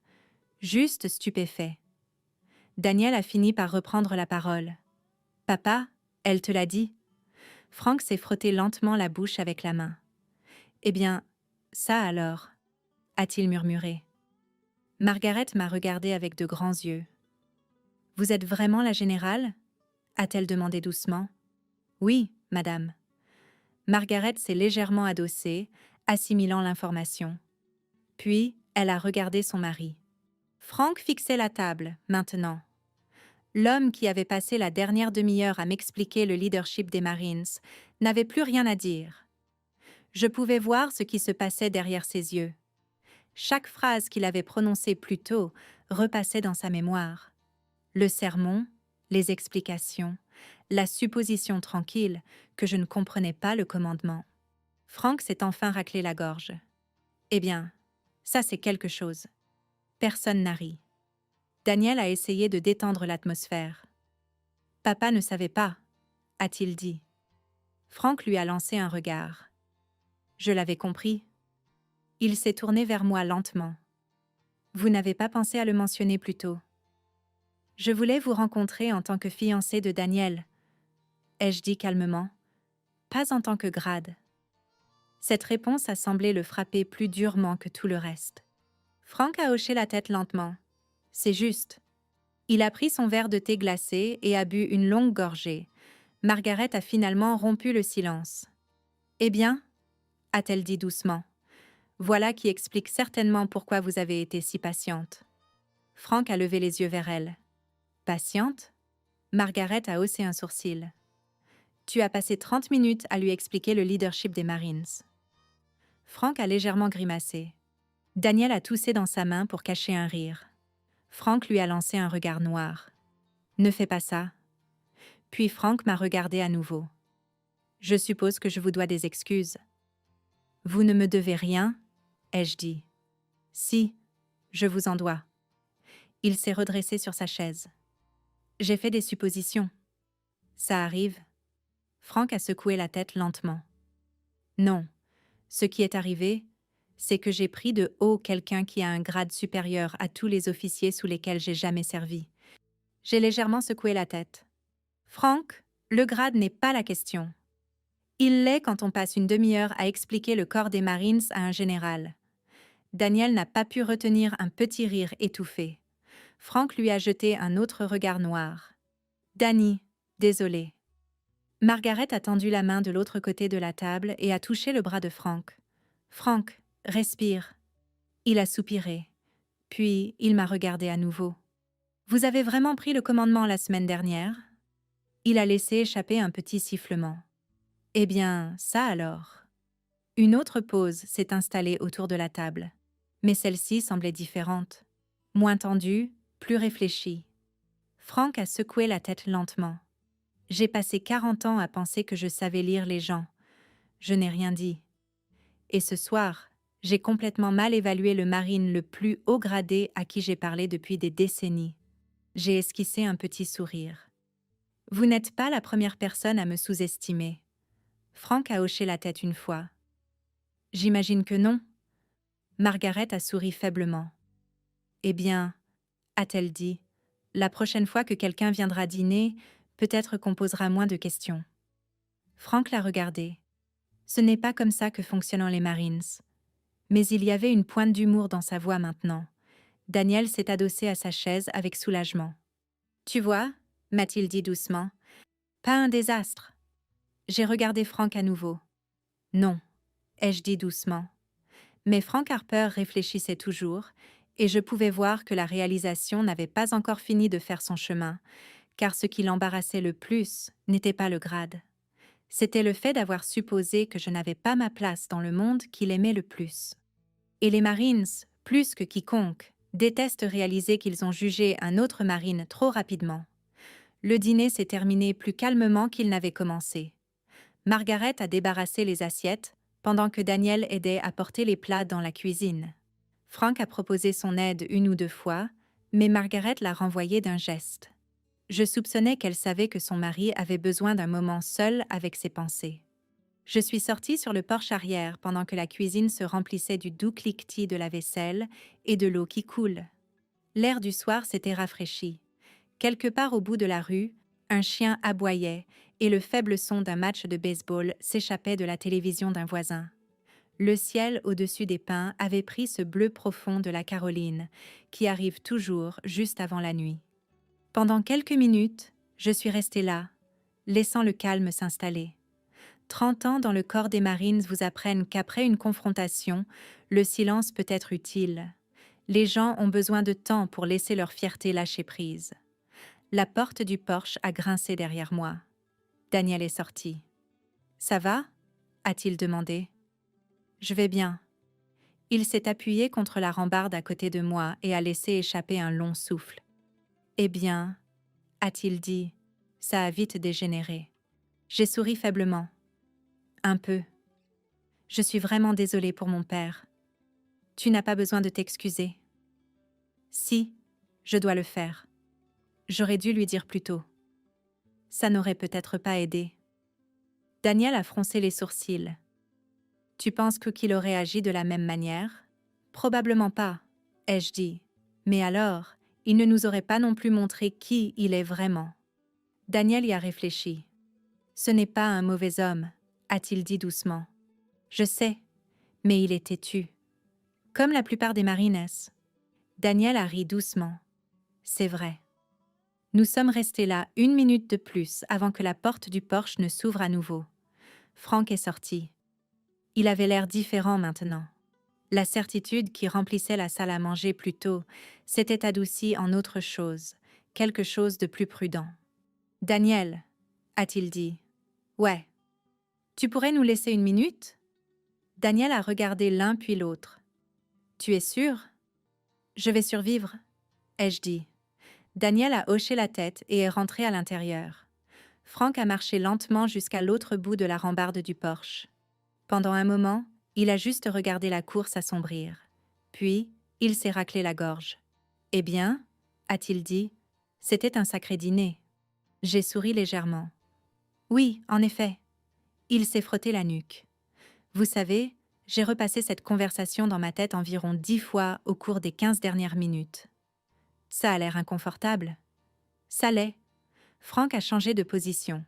juste stupéfait. Daniel a fini par reprendre la parole. « Papa, elle te l'a dit ?» Frank s'est frotté lentement la bouche avec la main. « Eh bien, ça alors ?» a-t-il murmuré. Margaret m'a regardé avec de grands yeux. « Vous êtes vraiment la générale ?» a-t-elle demandé doucement. « Oui, madame. » Margaret s'est légèrement adossée, assimilant l'information. Puis, elle a regardé son mari. Frank fixait la table, maintenant. L'homme qui avait passé la dernière demi-heure à m'expliquer le leadership des Marines n'avait plus rien à dire. Je pouvais voir ce qui se passait derrière ses yeux. Chaque phrase qu'il avait prononcée plus tôt repassait dans sa mémoire. Le sermon, les explications, la supposition tranquille que je ne comprenais pas le commandement. Frank s'est enfin raclé la gorge. « Eh bien, ça c'est quelque chose. » Personne n'a ri. Daniel a essayé de détendre l'atmosphère. « Papa ne savait pas, » a-t-il dit. Frank lui a lancé un regard. Je l'avais compris. Il s'est tourné vers moi lentement. « Vous n'avez pas pensé à le mentionner plus tôt. »« Je voulais vous rencontrer en tant que fiancée de Daniel, » ai-je dit calmement, « pas en tant que grade. » Cette réponse a semblé le frapper plus durement que tout le reste. Frank a hoché la tête lentement. C'est juste. Il a pris son verre de thé glacé et a bu une longue gorgée. Margaret a finalement rompu le silence. Eh bien, a-t-elle dit doucement, voilà qui explique certainement pourquoi vous avez été si patiente. Frank a levé les yeux vers elle. Patiente? Margaret a haussé un sourcil. Tu as passé 30 minutes à lui expliquer le leadership des Marines. Frank a légèrement grimacé. Daniel a toussé dans sa main pour cacher un rire. Frank lui a lancé un regard noir. Ne fais pas ça. Puis Frank m'a regardé à nouveau. Je suppose que je vous dois des excuses. Vous ne me devez rien, ai-je dit. Si, je vous en dois. Il s'est redressé sur sa chaise. J'ai fait des suppositions. Ça arrive. Frank a secoué la tête lentement. Non, ce qui est arrivé, c'est que j'ai pris de haut quelqu'un qui a un grade supérieur à tous les officiers sous lesquels j'ai jamais servi. J'ai légèrement secoué la tête. Frank, le grade n'est pas la question. Il l'est quand on passe une demi-heure à expliquer le corps des Marines à un général. Daniel n'a pas pu retenir un petit rire étouffé. Frank lui a jeté un autre regard noir. Danny, désolé. Margaret a tendu la main de l'autre côté de la table et a touché le bras de Frank. Frank, respire. Il a soupiré. Puis il m'a regardé à nouveau. Vous avez vraiment pris le commandement la semaine dernière? Il a laissé échapper un petit sifflement. Eh bien, ça alors. Une autre pause s'est installée autour de la table. Mais celle-ci semblait différente. Moins tendue, plus réfléchie. Frank a secoué la tête lentement. J'ai passé 40 ans à penser que je savais lire les gens. Je n'ai rien dit. Et ce soir, j'ai complètement mal évalué le marine le plus haut gradé à qui j'ai parlé depuis des décennies. J'ai esquissé un petit sourire. Vous n'êtes pas la première personne à me sous-estimer. Frank a hoché la tête une fois. J'imagine que non. Margaret a souri faiblement. Eh bien, a-t-elle dit, la prochaine fois que quelqu'un viendra dîner, peut-être qu'on posera moins de questions. Frank l'a regardé. Ce n'est pas comme ça que fonctionnent les Marines. Mais il y avait une pointe d'humour dans sa voix maintenant. Daniel s'est adossé à sa chaise avec soulagement. Tu vois, m'a-t-il dit doucement, pas un désastre. J'ai regardé Frank à nouveau. Non, ai-je dit doucement. Mais Frank Harper réfléchissait toujours, et je pouvais voir que la réalisation n'avait pas encore fini de faire son chemin, car ce qui l'embarrassait le plus n'était pas le grade. C'était le fait d'avoir supposé que je n'avais pas ma place dans le monde qu'il aimait le plus. Et les Marines, plus que quiconque, détestent réaliser qu'ils ont jugé un autre Marine trop rapidement. Le dîner s'est terminé plus calmement qu'il n'avait commencé. Margaret a débarrassé les assiettes, pendant que Daniel aidait à porter les plats dans la cuisine. Frank a proposé son aide une ou deux fois, mais Margaret l'a renvoyé d'un geste. Je soupçonnais qu'elle savait que son mari avait besoin d'un moment seul avec ses pensées. Je suis sortie sur le porche arrière pendant que la cuisine se remplissait du doux cliquetis de la vaisselle et de l'eau qui coule. L'air du soir s'était rafraîchi. Quelque part au bout de la rue, un chien aboyait et le faible son d'un match de baseball s'échappait de la télévision d'un voisin. Le ciel au-dessus des pins avait pris ce bleu profond de la Caroline, qui arrive toujours juste avant la nuit. Pendant quelques minutes, je suis restée là, laissant le calme s'installer. 30 ans dans le corps des Marines vous apprennent qu'après une confrontation, le silence peut être utile. Les gens ont besoin de temps pour laisser leur fierté lâcher prise. La porte du porche a grincé derrière moi. Daniel est sorti. « Ça va ?» a-t-il demandé. « Je vais bien. » Il s'est appuyé contre la rambarde à côté de moi et a laissé échapper un long souffle. « Eh bien, » a-t-il dit, ça a vite dégénéré. J'ai souri faiblement. Un peu. Je suis vraiment désolée pour mon père. Tu n'as pas besoin de t'excuser. Si, je dois le faire. J'aurais dû lui dire plus tôt. Ça n'aurait peut-être pas aidé. Daniel a froncé les sourcils. Tu penses qu'il aurait agi de la même manière? Probablement pas, ai-je dit. Mais alors, il ne nous aurait pas non plus montré qui il est vraiment. Daniel y a réfléchi. Ce n'est pas un mauvais homme, a-t-il dit doucement. Je sais, mais il est têtu. Comme la plupart des Marines. Daniel a ri doucement. C'est vrai. Nous sommes restés là 1 minute de plus avant que la porte du porche ne s'ouvre à nouveau. Frank est sorti. Il avait l'air différent maintenant. La certitude qui remplissait la salle à manger plus tôt s'était adoucie en autre chose, quelque chose de plus prudent. « Daniel, a-t-il dit. « Ouais. Tu pourrais nous laisser 1 minute ?» Daniel a regardé l'un puis l'autre. « Tu es sûr ?»« Je vais survivre, » ai-je dit. Daniel a hoché la tête et est rentré à l'intérieur. Frank a marché lentement jusqu'à l'autre bout de la rambarde du porche. Pendant un moment, il a juste regardé la cour s'assombrir. Puis, il s'est raclé la gorge. « Eh bien, » a-t-il dit, « c'était un sacré dîner. » J'ai souri légèrement. « Oui, en effet. » Il s'est frotté la nuque. « Vous savez, j'ai repassé cette conversation dans ma tête environ 10 fois au cours des 15 dernières minutes. Ça a l'air inconfortable. » Ça l'est. Frank a changé de position.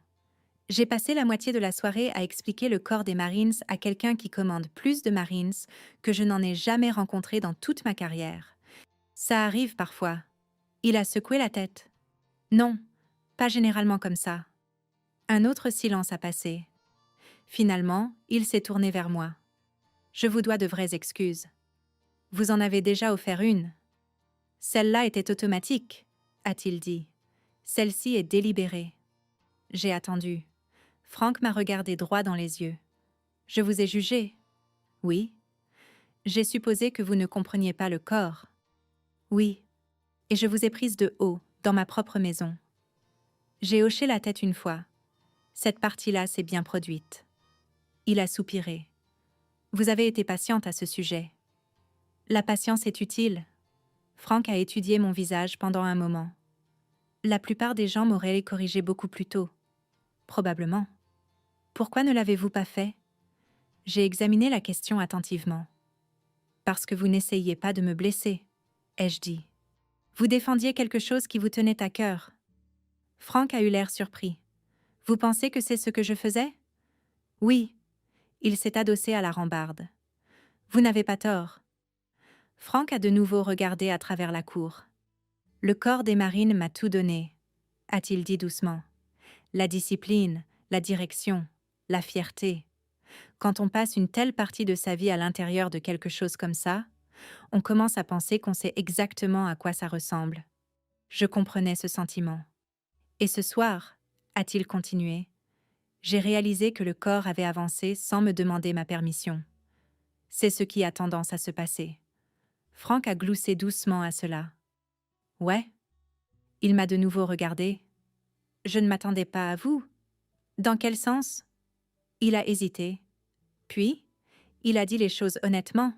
J'ai passé la moitié de la soirée à expliquer le corps des Marines à quelqu'un qui commande plus de Marines que je n'en ai jamais rencontré dans toute ma carrière. Ça arrive parfois. Il a secoué la tête. Non, pas généralement comme ça. Un autre silence a passé. Finalement, il s'est tourné vers moi. Je vous dois de vraies excuses. Vous en avez déjà offert une. Celle-là était automatique, a-t-il dit. Celle-ci est délibérée. J'ai attendu. Frank m'a regardé droit dans les yeux. Je vous ai jugé. Oui. J'ai supposé que vous ne compreniez pas le corps. Oui. Et je vous ai prise de haut, dans ma propre maison. J'ai hoché la tête une fois. Cette partie-là s'est bien produite. Il a soupiré. Vous avez été patiente à ce sujet. La patience est utile. Frank a étudié mon visage pendant un moment. La plupart des gens m'auraient corrigé beaucoup plus tôt. Probablement. Pourquoi ne l'avez-vous pas fait? J'ai examiné la question attentivement. Parce que vous n'essayiez pas de me blesser, ai-je dit. Vous défendiez quelque chose qui vous tenait à cœur. Frank a eu l'air surpris. Vous pensez que c'est ce que je faisais? Oui. Il s'est adossé à la rambarde. Vous n'avez pas tort. Frank a de nouveau regardé à travers la cour. Le corps des Marines m'a tout donné, a-t-il dit doucement. La discipline, la direction, la fierté. Quand on passe une telle partie de sa vie à l'intérieur de quelque chose comme ça, on commence à penser qu'on sait exactement à quoi ça ressemble. Je comprenais ce sentiment. Et ce soir, a-t-il continué, j'ai réalisé que le corps avait avancé sans me demander ma permission. C'est ce qui a tendance à se passer. Frank a gloussé doucement à cela. Ouais. Il m'a de nouveau regardé. Je ne m'attendais pas à vous. Dans quel sens? Il a hésité. Puis, il a dit les choses honnêtement.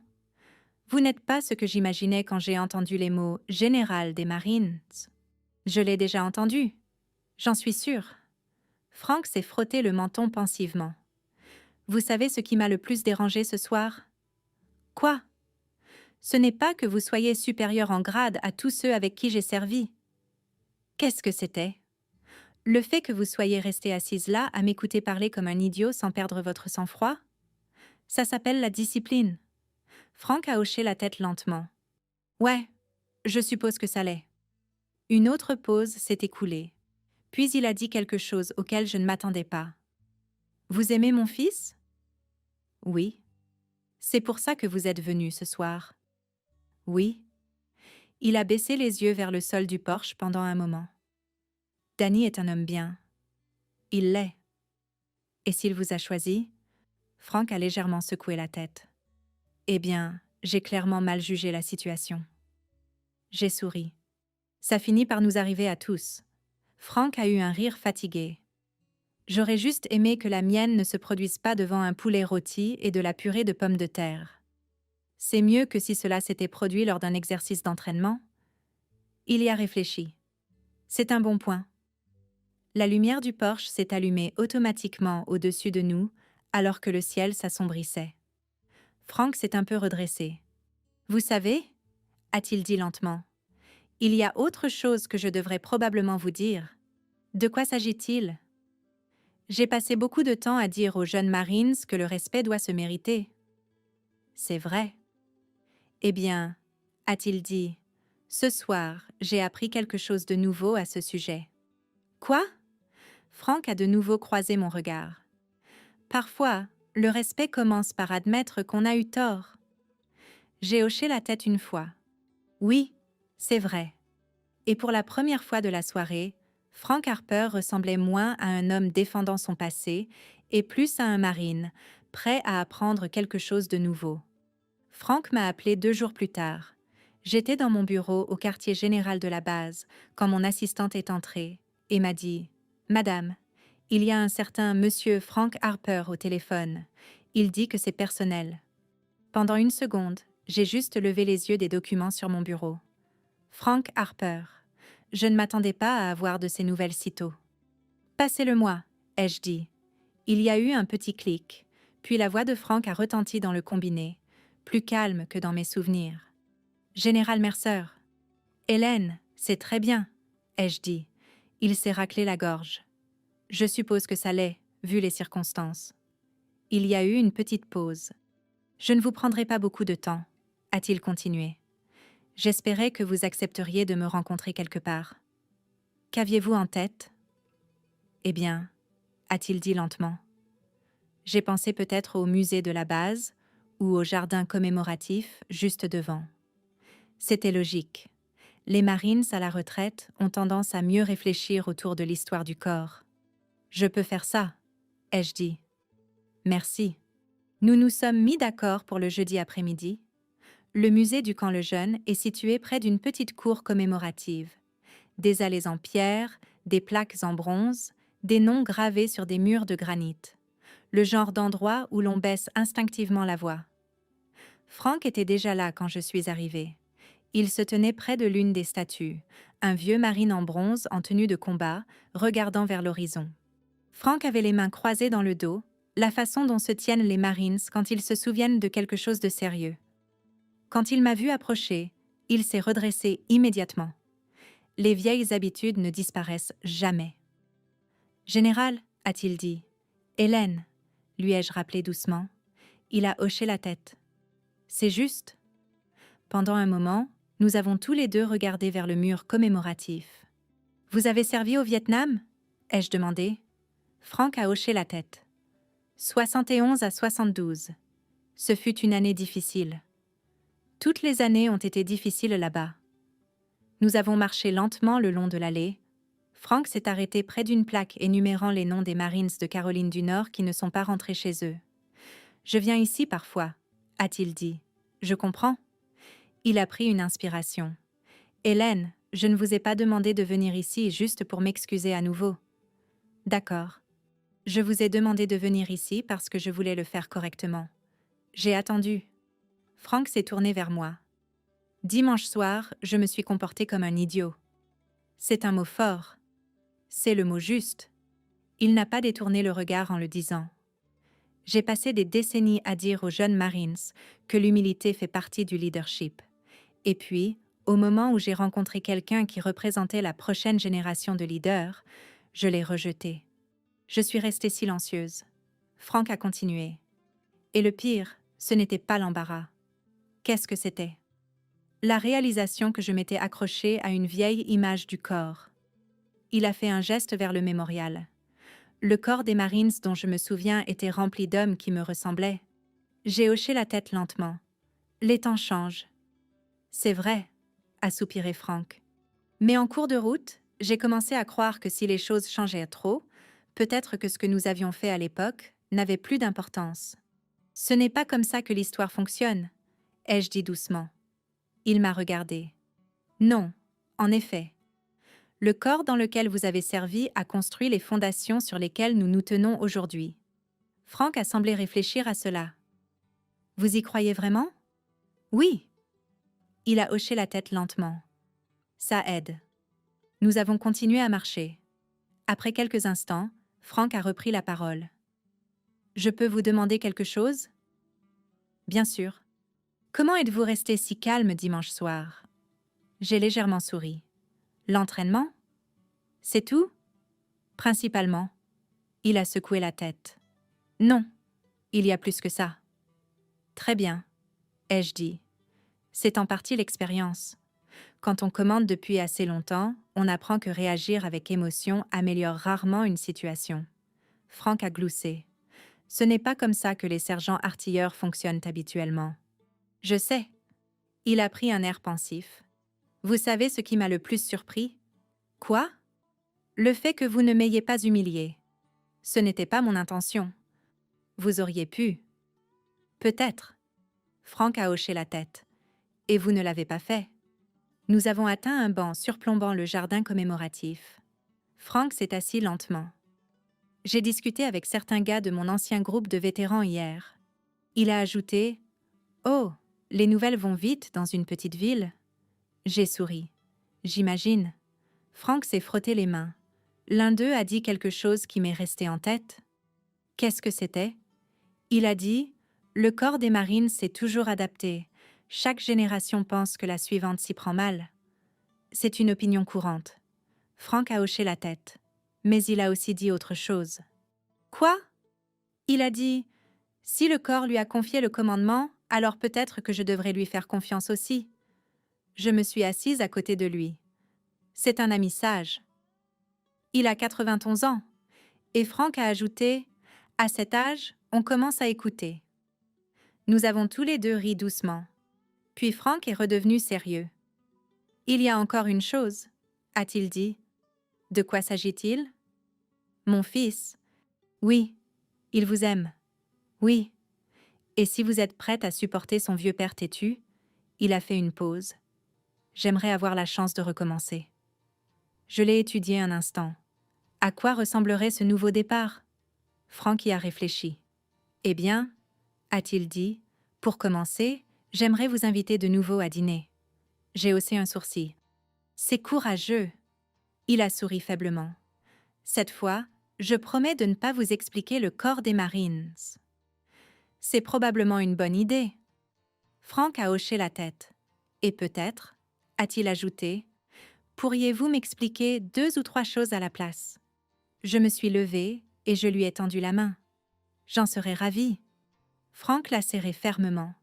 Vous n'êtes pas ce que j'imaginais quand j'ai entendu les mots « général des Marines ». Je l'ai déjà entendu. J'en suis sûre. Frank s'est frotté le menton pensivement. Vous savez ce qui m'a le plus dérangé ce soir? Quoi? Ce n'est pas que vous soyez supérieur en grade à tous ceux avec qui j'ai servi. Qu'est-ce que c'était? Le fait que vous soyez resté assise là à m'écouter parler comme un idiot sans perdre votre sang-froid? Ça s'appelle la discipline. Frank a hoché la tête lentement. Ouais, je suppose que ça l'est. Une autre pause s'est écoulée. Puis il a dit quelque chose auquel je ne m'attendais pas. Vous aimez mon fils? Oui. C'est pour ça que vous êtes venu ce soir. Oui. Il a baissé les yeux vers le sol du porche pendant un moment. Danny est un homme bien. Il l'est. Et s'il vous a choisi? Frank a légèrement secoué la tête. Eh bien, j'ai clairement mal jugé la situation. J'ai souri. Ça finit par nous arriver à tous. Frank a eu un rire fatigué. J'aurais juste aimé que la mienne ne se produise pas devant un poulet rôti et de la purée de pommes de terre. C'est mieux que si cela s'était produit lors d'un exercice d'entraînement. Il y a réfléchi. C'est un bon point. La lumière du porche s'est allumée automatiquement au-dessus de nous alors que le ciel s'assombrissait. Frank s'est un peu redressé. « Vous savez, » a-t-il dit lentement, « il y a autre chose que je devrais probablement vous dire. De quoi s'agit-il? J'ai passé beaucoup de temps à dire aux jeunes Marines que le respect doit se mériter. C'est vrai. Eh bien, a-t-il dit, ce soir, j'ai appris quelque chose de nouveau à ce sujet. Quoi? Frank a de nouveau croisé mon regard. Parfois, le respect commence par admettre qu'on a eu tort. J'ai hoché la tête une fois. Oui, c'est vrai. Et pour la première fois de la soirée, Frank Harper ressemblait moins à un homme défendant son passé et plus à un marine, prêt à apprendre quelque chose de nouveau. Frank m'a appelé 2 jours plus tard. J'étais dans mon bureau au quartier général de la base quand mon assistante est entrée et m'a dit « Madame, il y a un certain monsieur Frank Harper au téléphone. Il dit que c'est personnel. » Pendant 1 seconde, j'ai juste levé les yeux des documents sur mon bureau. Frank Harper. Je ne m'attendais pas à avoir de ces nouvelles sitôt. « Passez-le-moi, ai-je dit. » Il y a eu un petit clic, puis la voix de Frank a retenti dans le combiné, plus calme que dans mes souvenirs. « Général Mercer. »« Hélène, c'est très bien, ai-je dit. » Il s'est raclé la gorge. « Je suppose que ça l'est, vu les circonstances. » Il y a eu une petite pause. « Je ne vous prendrai pas beaucoup de temps, » a-t-il continué. « J'espérais que vous accepteriez de me rencontrer quelque part. » « Qu'aviez-vous en tête ?»« Eh bien, » a-t-il dit lentement. J'ai pensé peut-être au musée de la base ou au jardin commémoratif juste devant. C'était logique. Les Marines à la retraite ont tendance à mieux réfléchir autour de l'histoire du corps. « Je peux faire ça, » ai-je dit. « Merci. » Nous nous sommes mis d'accord pour le jeudi après-midi. Le musée du Camp Lejeune est situé près d'une petite cour commémorative. Des allées en pierre, des plaques en bronze, des noms gravés sur des murs de granit. Le genre d'endroit où l'on baisse instinctivement la voix. Frank était déjà là quand je suis arrivée. Il se tenait près de l'une des statues, un vieux marine en bronze en tenue de combat, regardant vers l'horizon. Frank avait les mains croisées dans le dos, la façon dont se tiennent les Marines quand ils se souviennent de quelque chose de sérieux. Quand il m'a vu approcher, il s'est redressé immédiatement. Les vieilles habitudes ne disparaissent jamais. « Général, » a-t-il dit. « Hélène, » lui ai-je rappelé doucement. Il a hoché la tête. « C'est juste. » Pendant un moment, nous avons tous les deux regardé vers le mur commémoratif. « Vous avez servi au Vietnam ?» ai-je demandé. Frank a hoché la tête. « 71 à 72. Ce fut une année difficile. Toutes les années ont été difficiles là-bas. Nous avons marché lentement le long de l'allée. Frank s'est arrêté près d'une plaque énumérant les noms des Marines de Caroline du Nord qui ne sont pas rentrés chez eux. « Je viens ici parfois, » a-t-il dit. « Je comprends. » Il a pris une inspiration. « Hélène, je ne vous ai pas demandé de venir ici juste pour m'excuser à nouveau. »« D'accord. Je vous ai demandé de venir ici parce que je voulais le faire correctement. J'ai attendu. » Frank s'est tourné vers moi. « Dimanche soir, je me suis comporté comme un idiot. » C'est un mot fort. C'est le mot juste. Il n'a pas détourné le regard en le disant. J'ai passé des décennies à dire aux jeunes Marines que l'humilité fait partie du leadership. Et puis, au moment où j'ai rencontré quelqu'un qui représentait la prochaine génération de leaders, je l'ai rejeté. Je suis restée silencieuse. Frank a continué. Et le pire, ce n'était pas l'embarras. Qu'est-ce que c'était? La réalisation que je m'étais accrochée à une vieille image du corps. Il a fait un geste vers le mémorial. Le corps des Marines dont je me souviens était rempli d'hommes qui me ressemblaient. J'ai hoché la tête lentement. Les temps changent. C'est vrai, a soupiré Frank. Mais en cours de route, j'ai commencé à croire que si les choses changeaient trop, peut-être que ce que nous avions fait à l'époque n'avait plus d'importance. Ce n'est pas comme ça que l'histoire fonctionne, ai-je dit doucement. Il m'a regardé. Non, en effet. Le corps dans lequel vous avez servi a construit les fondations sur lesquelles nous nous tenons aujourd'hui. Frank a semblé réfléchir à cela. Vous y croyez vraiment? Oui. Il a hoché la tête lentement. Ça aide. Nous avons continué à marcher. Après quelques instants, Frank a repris la parole. Je peux vous demander quelque chose? Bien sûr. Comment êtes-vous resté si calme dimanche soir? J'ai légèrement souri. L'entraînement? C'est tout? Principalement. Il a secoué la tête. Non, il y a plus que ça. Très bien, ai-je dit. C'est en partie l'expérience. Quand on commande depuis assez longtemps, on apprend que réagir avec émotion améliore rarement une situation. Frank a gloussé. Ce n'est pas comme ça que les sergents artilleurs fonctionnent habituellement. Je sais. Il a pris un air pensif. Vous savez ce qui m'a le plus surpris? Quoi? Le fait que vous ne m'ayez pas humilié. Ce n'était pas mon intention. Vous auriez pu. Peut-être. Frank a hoché la tête. Et vous ne l'avez pas fait. Nous avons atteint un banc surplombant le jardin commémoratif. Frank s'est assis lentement. J'ai discuté avec certains gars de mon ancien groupe de vétérans hier. Il a ajouté « Oh, les nouvelles vont vite dans une petite ville. » J'ai souri. J'imagine. Frank s'est frotté les mains. L'un d'eux a dit quelque chose qui m'est resté en tête. Qu'est-ce que c'était? Il a dit « Le corps des Marines s'est toujours adapté. Chaque génération pense que la suivante s'y prend mal. » C'est une opinion courante. Frank a hoché la tête. Mais il a aussi dit autre chose. Quoi? Il a dit « Si le corps lui a confié le commandement, alors peut-être que je devrais lui faire confiance aussi. » Je me suis assise à côté de lui. C'est un ami sage. Il a 91 ans. Et Frank a ajouté « À cet âge, on commence à écouter. » Nous avons tous les deux ri doucement. Puis Frank est redevenu sérieux. « Il y a encore une chose, » a-t-il dit. « De quoi s'agit-il? » Mon fils. Oui, il vous aime. Oui. Et si vous êtes prête à supporter son vieux père têtu, il a fait une pause. J'aimerais avoir la chance de recommencer. Je l'ai étudié un instant. À quoi ressemblerait ce nouveau départ? Frank y a réfléchi. Eh bien, a-t-il dit, pour commencer, j'aimerais vous inviter de nouveau à dîner. J'ai haussé un sourcil. C'est courageux. Il a souri faiblement. Cette fois, je promets de ne pas vous expliquer le corps des Marines. C'est probablement une bonne idée. Frank a hoché la tête. Et peut-être, a-t-il ajouté, pourriez-vous m'expliquer 2 ou 3 choses à la place? Je me suis levée et je lui ai tendu la main. J'en serais ravie. Frank l'a serré fermement.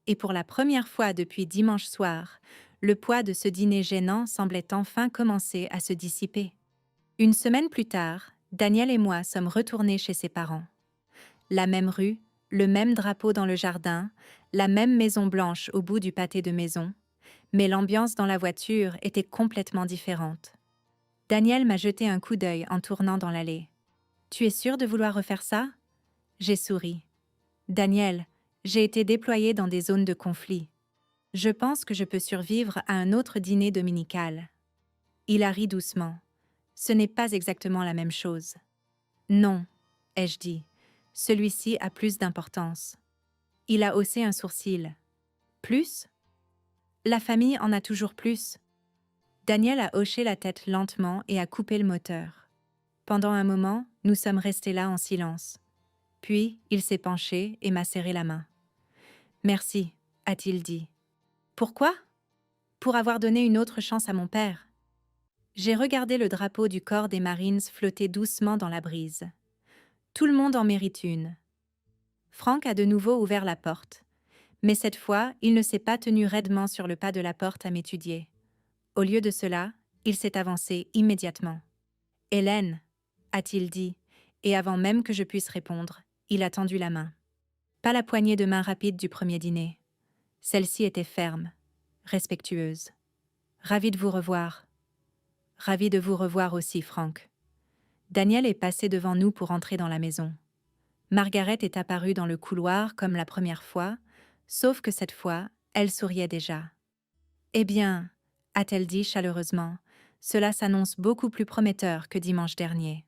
Et pour la première fois depuis dimanche soir, le poids de ce dîner gênant semblait enfin commencer à se dissiper. Une semaine plus tard, Daniel et moi sommes retournés chez ses parents. La même rue, le même drapeau dans le jardin, la même maison blanche au bout du pâté de maison, mais l'ambiance dans la voiture était complètement différente. Daniel m'a jeté un coup d'œil en tournant dans l'allée. « Tu es sûr de vouloir refaire ça ?» J'ai souri. « Daniel, j'ai été déployé dans des zones de conflit. Je pense que je peux survivre à un autre dîner dominical. » Il a ri doucement. « Ce n'est pas exactement la même chose. »« Non, » ai-je dit. « Celui-ci a plus d'importance. » Il a haussé un sourcil. « Plus ?» La famille en a toujours plus. Daniel a hoché la tête lentement et a coupé le moteur. Pendant un moment, nous sommes restés là en silence. Puis, il s'est penché et m'a serré la main. « Merci, » a-t-il dit. « Pourquoi ? » Pour avoir donné une autre chance à mon père. J'ai regardé le drapeau du corps des Marines flotter doucement dans la brise. Tout le monde en mérite une. Frank a de nouveau ouvert la porte. Mais cette fois, il ne s'est pas tenu raidement sur le pas de la porte à m'étudier. Au lieu de cela, il s'est avancé immédiatement. « Hélène » a-t-il dit, et avant même que je puisse répondre, il a tendu la main. Pas la poignée de main rapide du premier dîner. Celle-ci était ferme, respectueuse. « Ravi de vous revoir. »« Ravi de vous revoir aussi, Frank. » Daniel est passé devant nous pour entrer dans la maison. Margaret est apparue dans le couloir comme la première fois, sauf que cette fois, elle souriait déjà. « Eh bien, » a-t-elle dit chaleureusement, « cela s'annonce beaucoup plus prometteur que dimanche dernier. »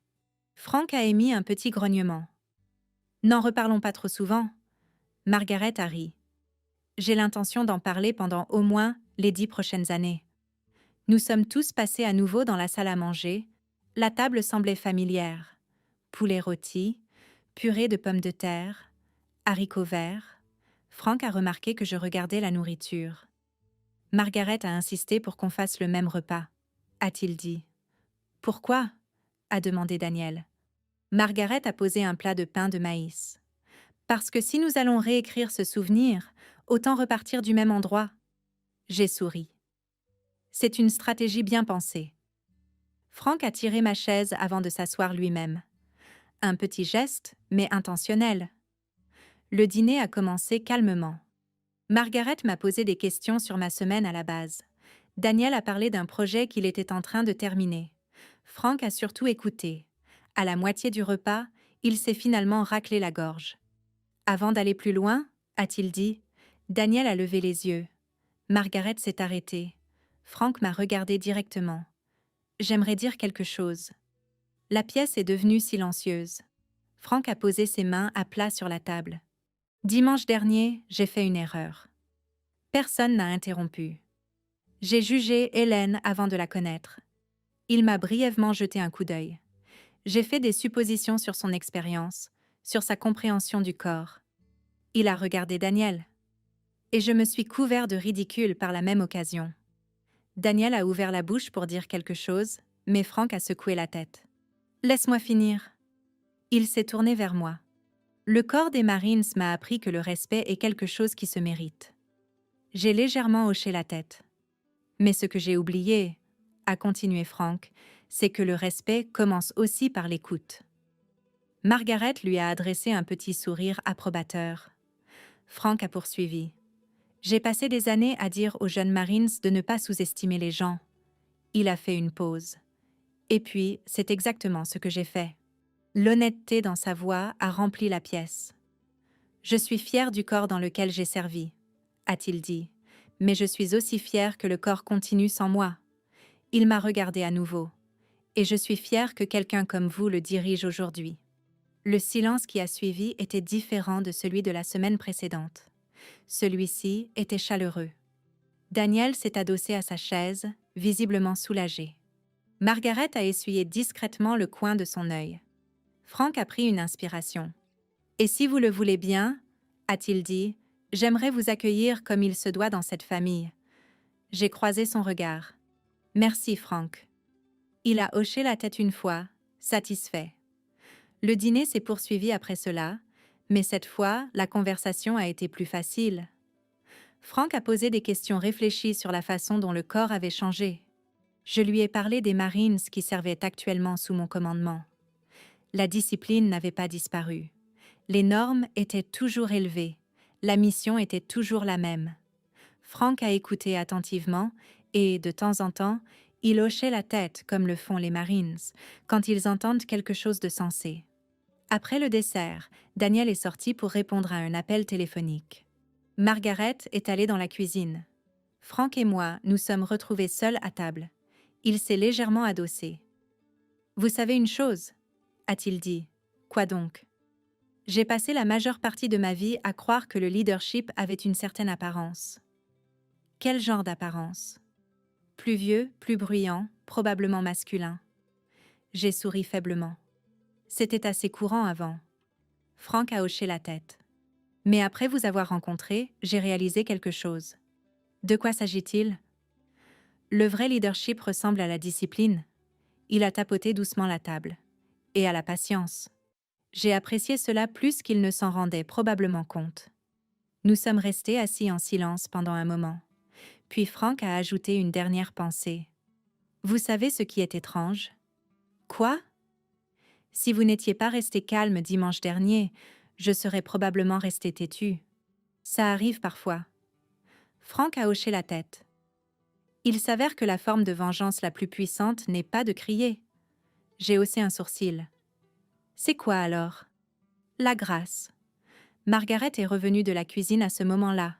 Frank a émis un petit grognement. « N'en reparlons pas trop souvent. » Margaret a ri. « J'ai l'intention d'en parler pendant au moins les 10 prochaines années. » Nous sommes tous passés à nouveau dans la salle à manger. La table semblait familière. Poulet rôti, purée de pommes de terre, haricots verts. Frank a remarqué que je regardais la nourriture. Margaret a insisté pour qu'on fasse le même repas, a-t-il dit. « Pourquoi ?» a demandé Daniel. Margaret a posé un plat de pain de maïs. « Parce que si nous allons réécrire ce souvenir, autant repartir du même endroit. » J'ai souri. C'est une stratégie bien pensée. Franck a tiré ma chaise avant de s'asseoir lui-même. Un petit geste, mais intentionnel. Le dîner a commencé calmement. Margaret m'a posé des questions sur ma semaine à la base. Daniel a parlé d'un projet qu'il était en train de terminer. Franck a surtout écouté. À la moitié du repas, il s'est finalement raclé la gorge. Avant d'aller plus loin, a-t-il dit, Daniel a levé les yeux. Margaret s'est arrêtée. Franck m'a regardé directement. J'aimerais dire quelque chose. La pièce est devenue silencieuse. Franck a posé ses mains à plat sur la table. Dimanche dernier, j'ai fait une erreur. Personne n'a interrompu. J'ai jugé Hélène avant de la connaître. Il m'a brièvement jeté un coup d'œil. J'ai fait des suppositions sur son expérience, sur sa compréhension du corps. Il a regardé Daniel. Et je me suis couvert de ridicule par la même occasion. Daniel a ouvert la bouche pour dire quelque chose, mais Franck a secoué la tête. Laisse-moi finir. Il s'est tourné vers moi. Le corps des Marines m'a appris que le respect est quelque chose qui se mérite. J'ai légèrement hoché la tête. Mais ce que j'ai oublié, a continué Franck, c'est que le respect commence aussi par l'écoute. Margaret lui a adressé un petit sourire approbateur. Franck a poursuivi. J'ai passé des années à dire aux jeunes Marines de ne pas sous-estimer les gens. Il a fait une pause. Et puis, c'est exactement ce que j'ai fait. L'honnêteté dans sa voix a rempli la pièce. Je suis fier du corps dans lequel j'ai servi, a-t-il dit, mais je suis aussi fier que le corps continue sans moi. Il m'a regardé à nouveau. Et je suis fier que quelqu'un comme vous le dirige aujourd'hui. Le silence qui a suivi était différent de celui de la semaine précédente. Celui-ci était chaleureux. Daniel s'est adossé à sa chaise, visiblement soulagé. Margaret a essuyé discrètement le coin de son œil. Franck a pris une inspiration. « Et si vous le voulez bien, a-t-il dit, j'aimerais vous accueillir comme il se doit dans cette famille. » J'ai croisé son regard. « Merci, Franck. » Il a hoché la tête une fois, satisfait. Le dîner s'est poursuivi après cela, mais cette fois, la conversation a été plus facile. Franck a posé des questions réfléchies sur la façon dont le corps avait changé. Je lui ai parlé des Marines qui servaient actuellement sous mon commandement. La discipline n'avait pas disparu. Les normes étaient toujours élevées. La mission était toujours la même. Franck a écouté attentivement et, de temps en temps, il hochait la tête comme le font les Marines, quand ils entendent quelque chose de sensé. Après le dessert, Daniel est sorti pour répondre à un appel téléphonique. Margaret est allée dans la cuisine. Franck et moi nous sommes retrouvés seuls à table. Il s'est légèrement adossé. « Vous savez une chose ?» a-t-il dit. « Quoi donc ?» J'ai passé la majeure partie de ma vie à croire que le leadership avait une certaine apparence. Quel genre d'apparence ? Plus vieux, plus bruyant, probablement masculin. J'ai souri faiblement. C'était assez courant avant. Franck a hoché la tête. Mais après vous avoir rencontré, j'ai réalisé quelque chose. De quoi s'agit-il ? Le vrai leadership ressemble à la discipline. Il a tapoté doucement la table. Et à la patience. J'ai apprécié cela plus qu'il ne s'en rendait probablement compte. Nous sommes restés assis en silence pendant un moment. Puis Franck a ajouté une dernière pensée. « Vous savez ce qui est étrange ? » « Quoi ? » « Si vous n'étiez pas resté calme dimanche dernier, je serais probablement resté têtu. Ça arrive parfois. » Franck a hoché la tête. Il s'avère que la forme de vengeance la plus puissante n'est pas de crier. J'ai haussé un sourcil. C'est quoi alors ? La grâce. Margaret est revenue de la cuisine à ce moment-là.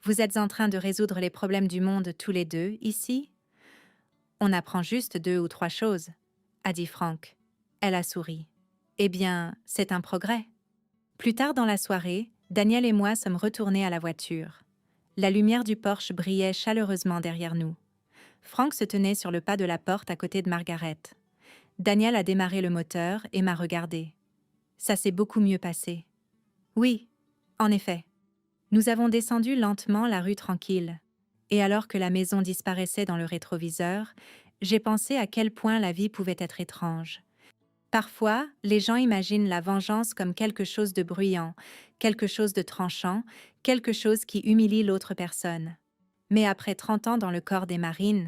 Vous êtes en train de résoudre les problèmes du monde tous les deux, ici ? On apprend juste 2 ou 3 choses, a dit Franck. Elle a souri. Eh bien, c'est un progrès. Plus tard dans la soirée, Daniel et moi sommes retournés à la voiture. La lumière du Porsche brillait chaleureusement derrière nous. Franck se tenait sur le pas de la porte à côté de Margaret. Daniel a démarré le moteur et m'a regardé. Ça s'est beaucoup mieux passé. Oui, en effet. Nous avons descendu lentement la rue tranquille. Et alors que la maison disparaissait dans le rétroviseur, j'ai pensé à quel point la vie pouvait être étrange. Parfois, les gens imaginent la vengeance comme quelque chose de bruyant, quelque chose de tranchant, quelque chose qui humilie l'autre personne. Mais après 30 ans dans le corps des Marines,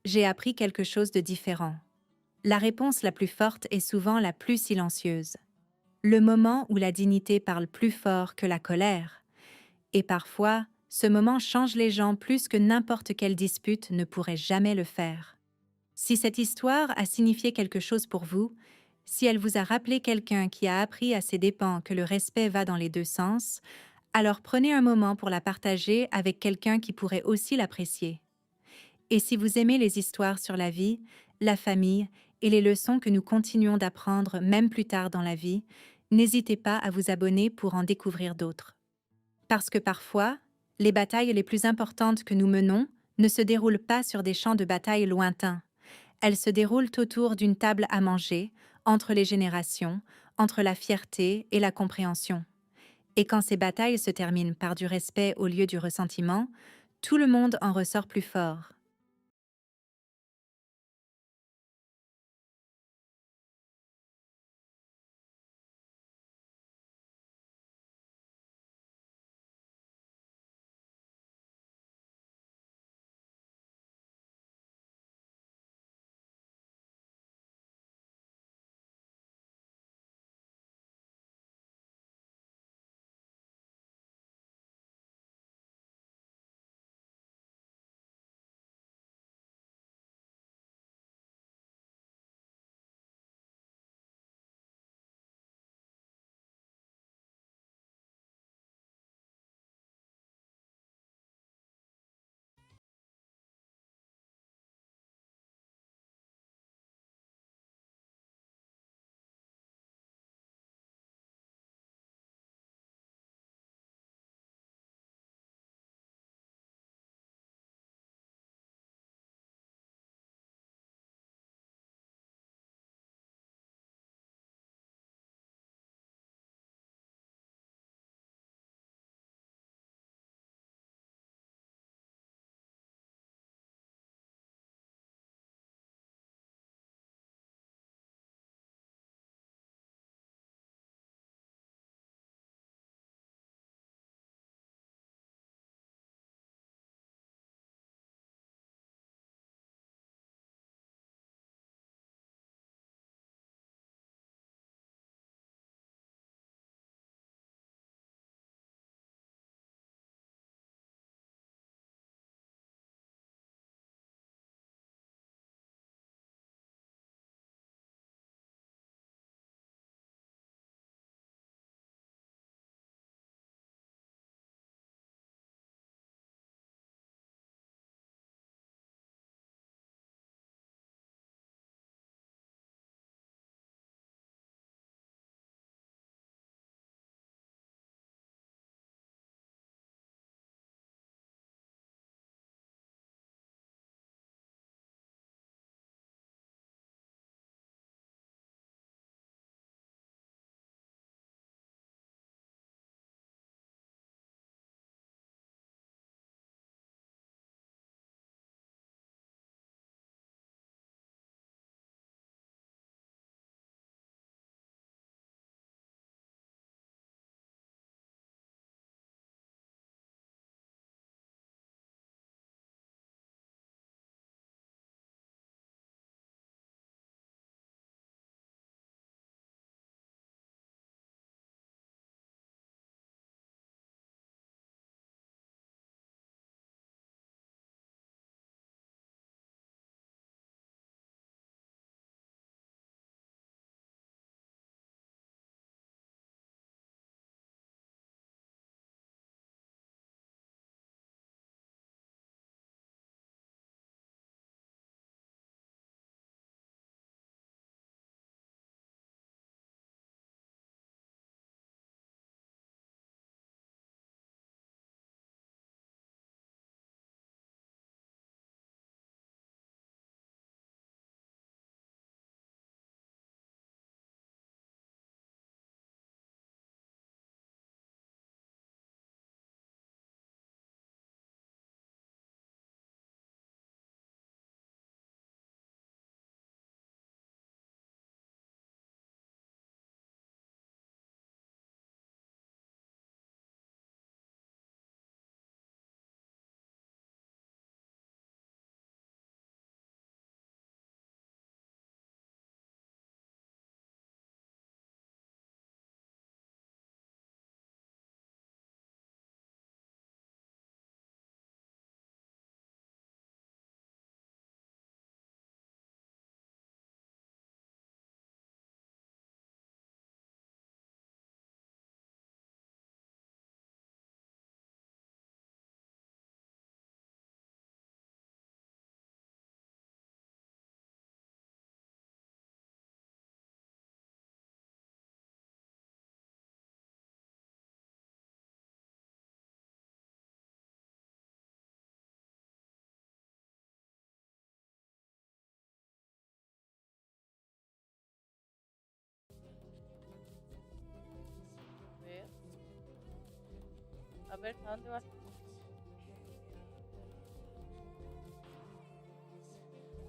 j'ai appris quelque chose de différent. La réponse la plus forte est souvent la plus silencieuse. Le moment où la dignité parle plus fort que la colère. Et parfois, ce moment change les gens plus que n'importe quelle dispute ne pourrait jamais le faire. Si cette histoire a signifié quelque chose pour vous, si elle vous a rappelé quelqu'un qui a appris à ses dépens que le respect va dans les deux sens, alors prenez un moment pour la partager avec quelqu'un qui pourrait aussi l'apprécier. Et si vous aimez les histoires sur la vie, la famille et les leçons que nous continuons d'apprendre même plus tard dans la vie, n'hésitez pas à vous abonner pour en découvrir d'autres. Parce que parfois, les batailles les plus importantes que nous menons ne se déroulent pas sur des champs de bataille lointains. Elles se déroulent autour d'une table à manger, entre les générations, entre la fierté et la compréhension. Et quand ces batailles se terminent par du respect au lieu du ressentiment, tout le monde en ressort plus fort. haber, ¿a dónde vas?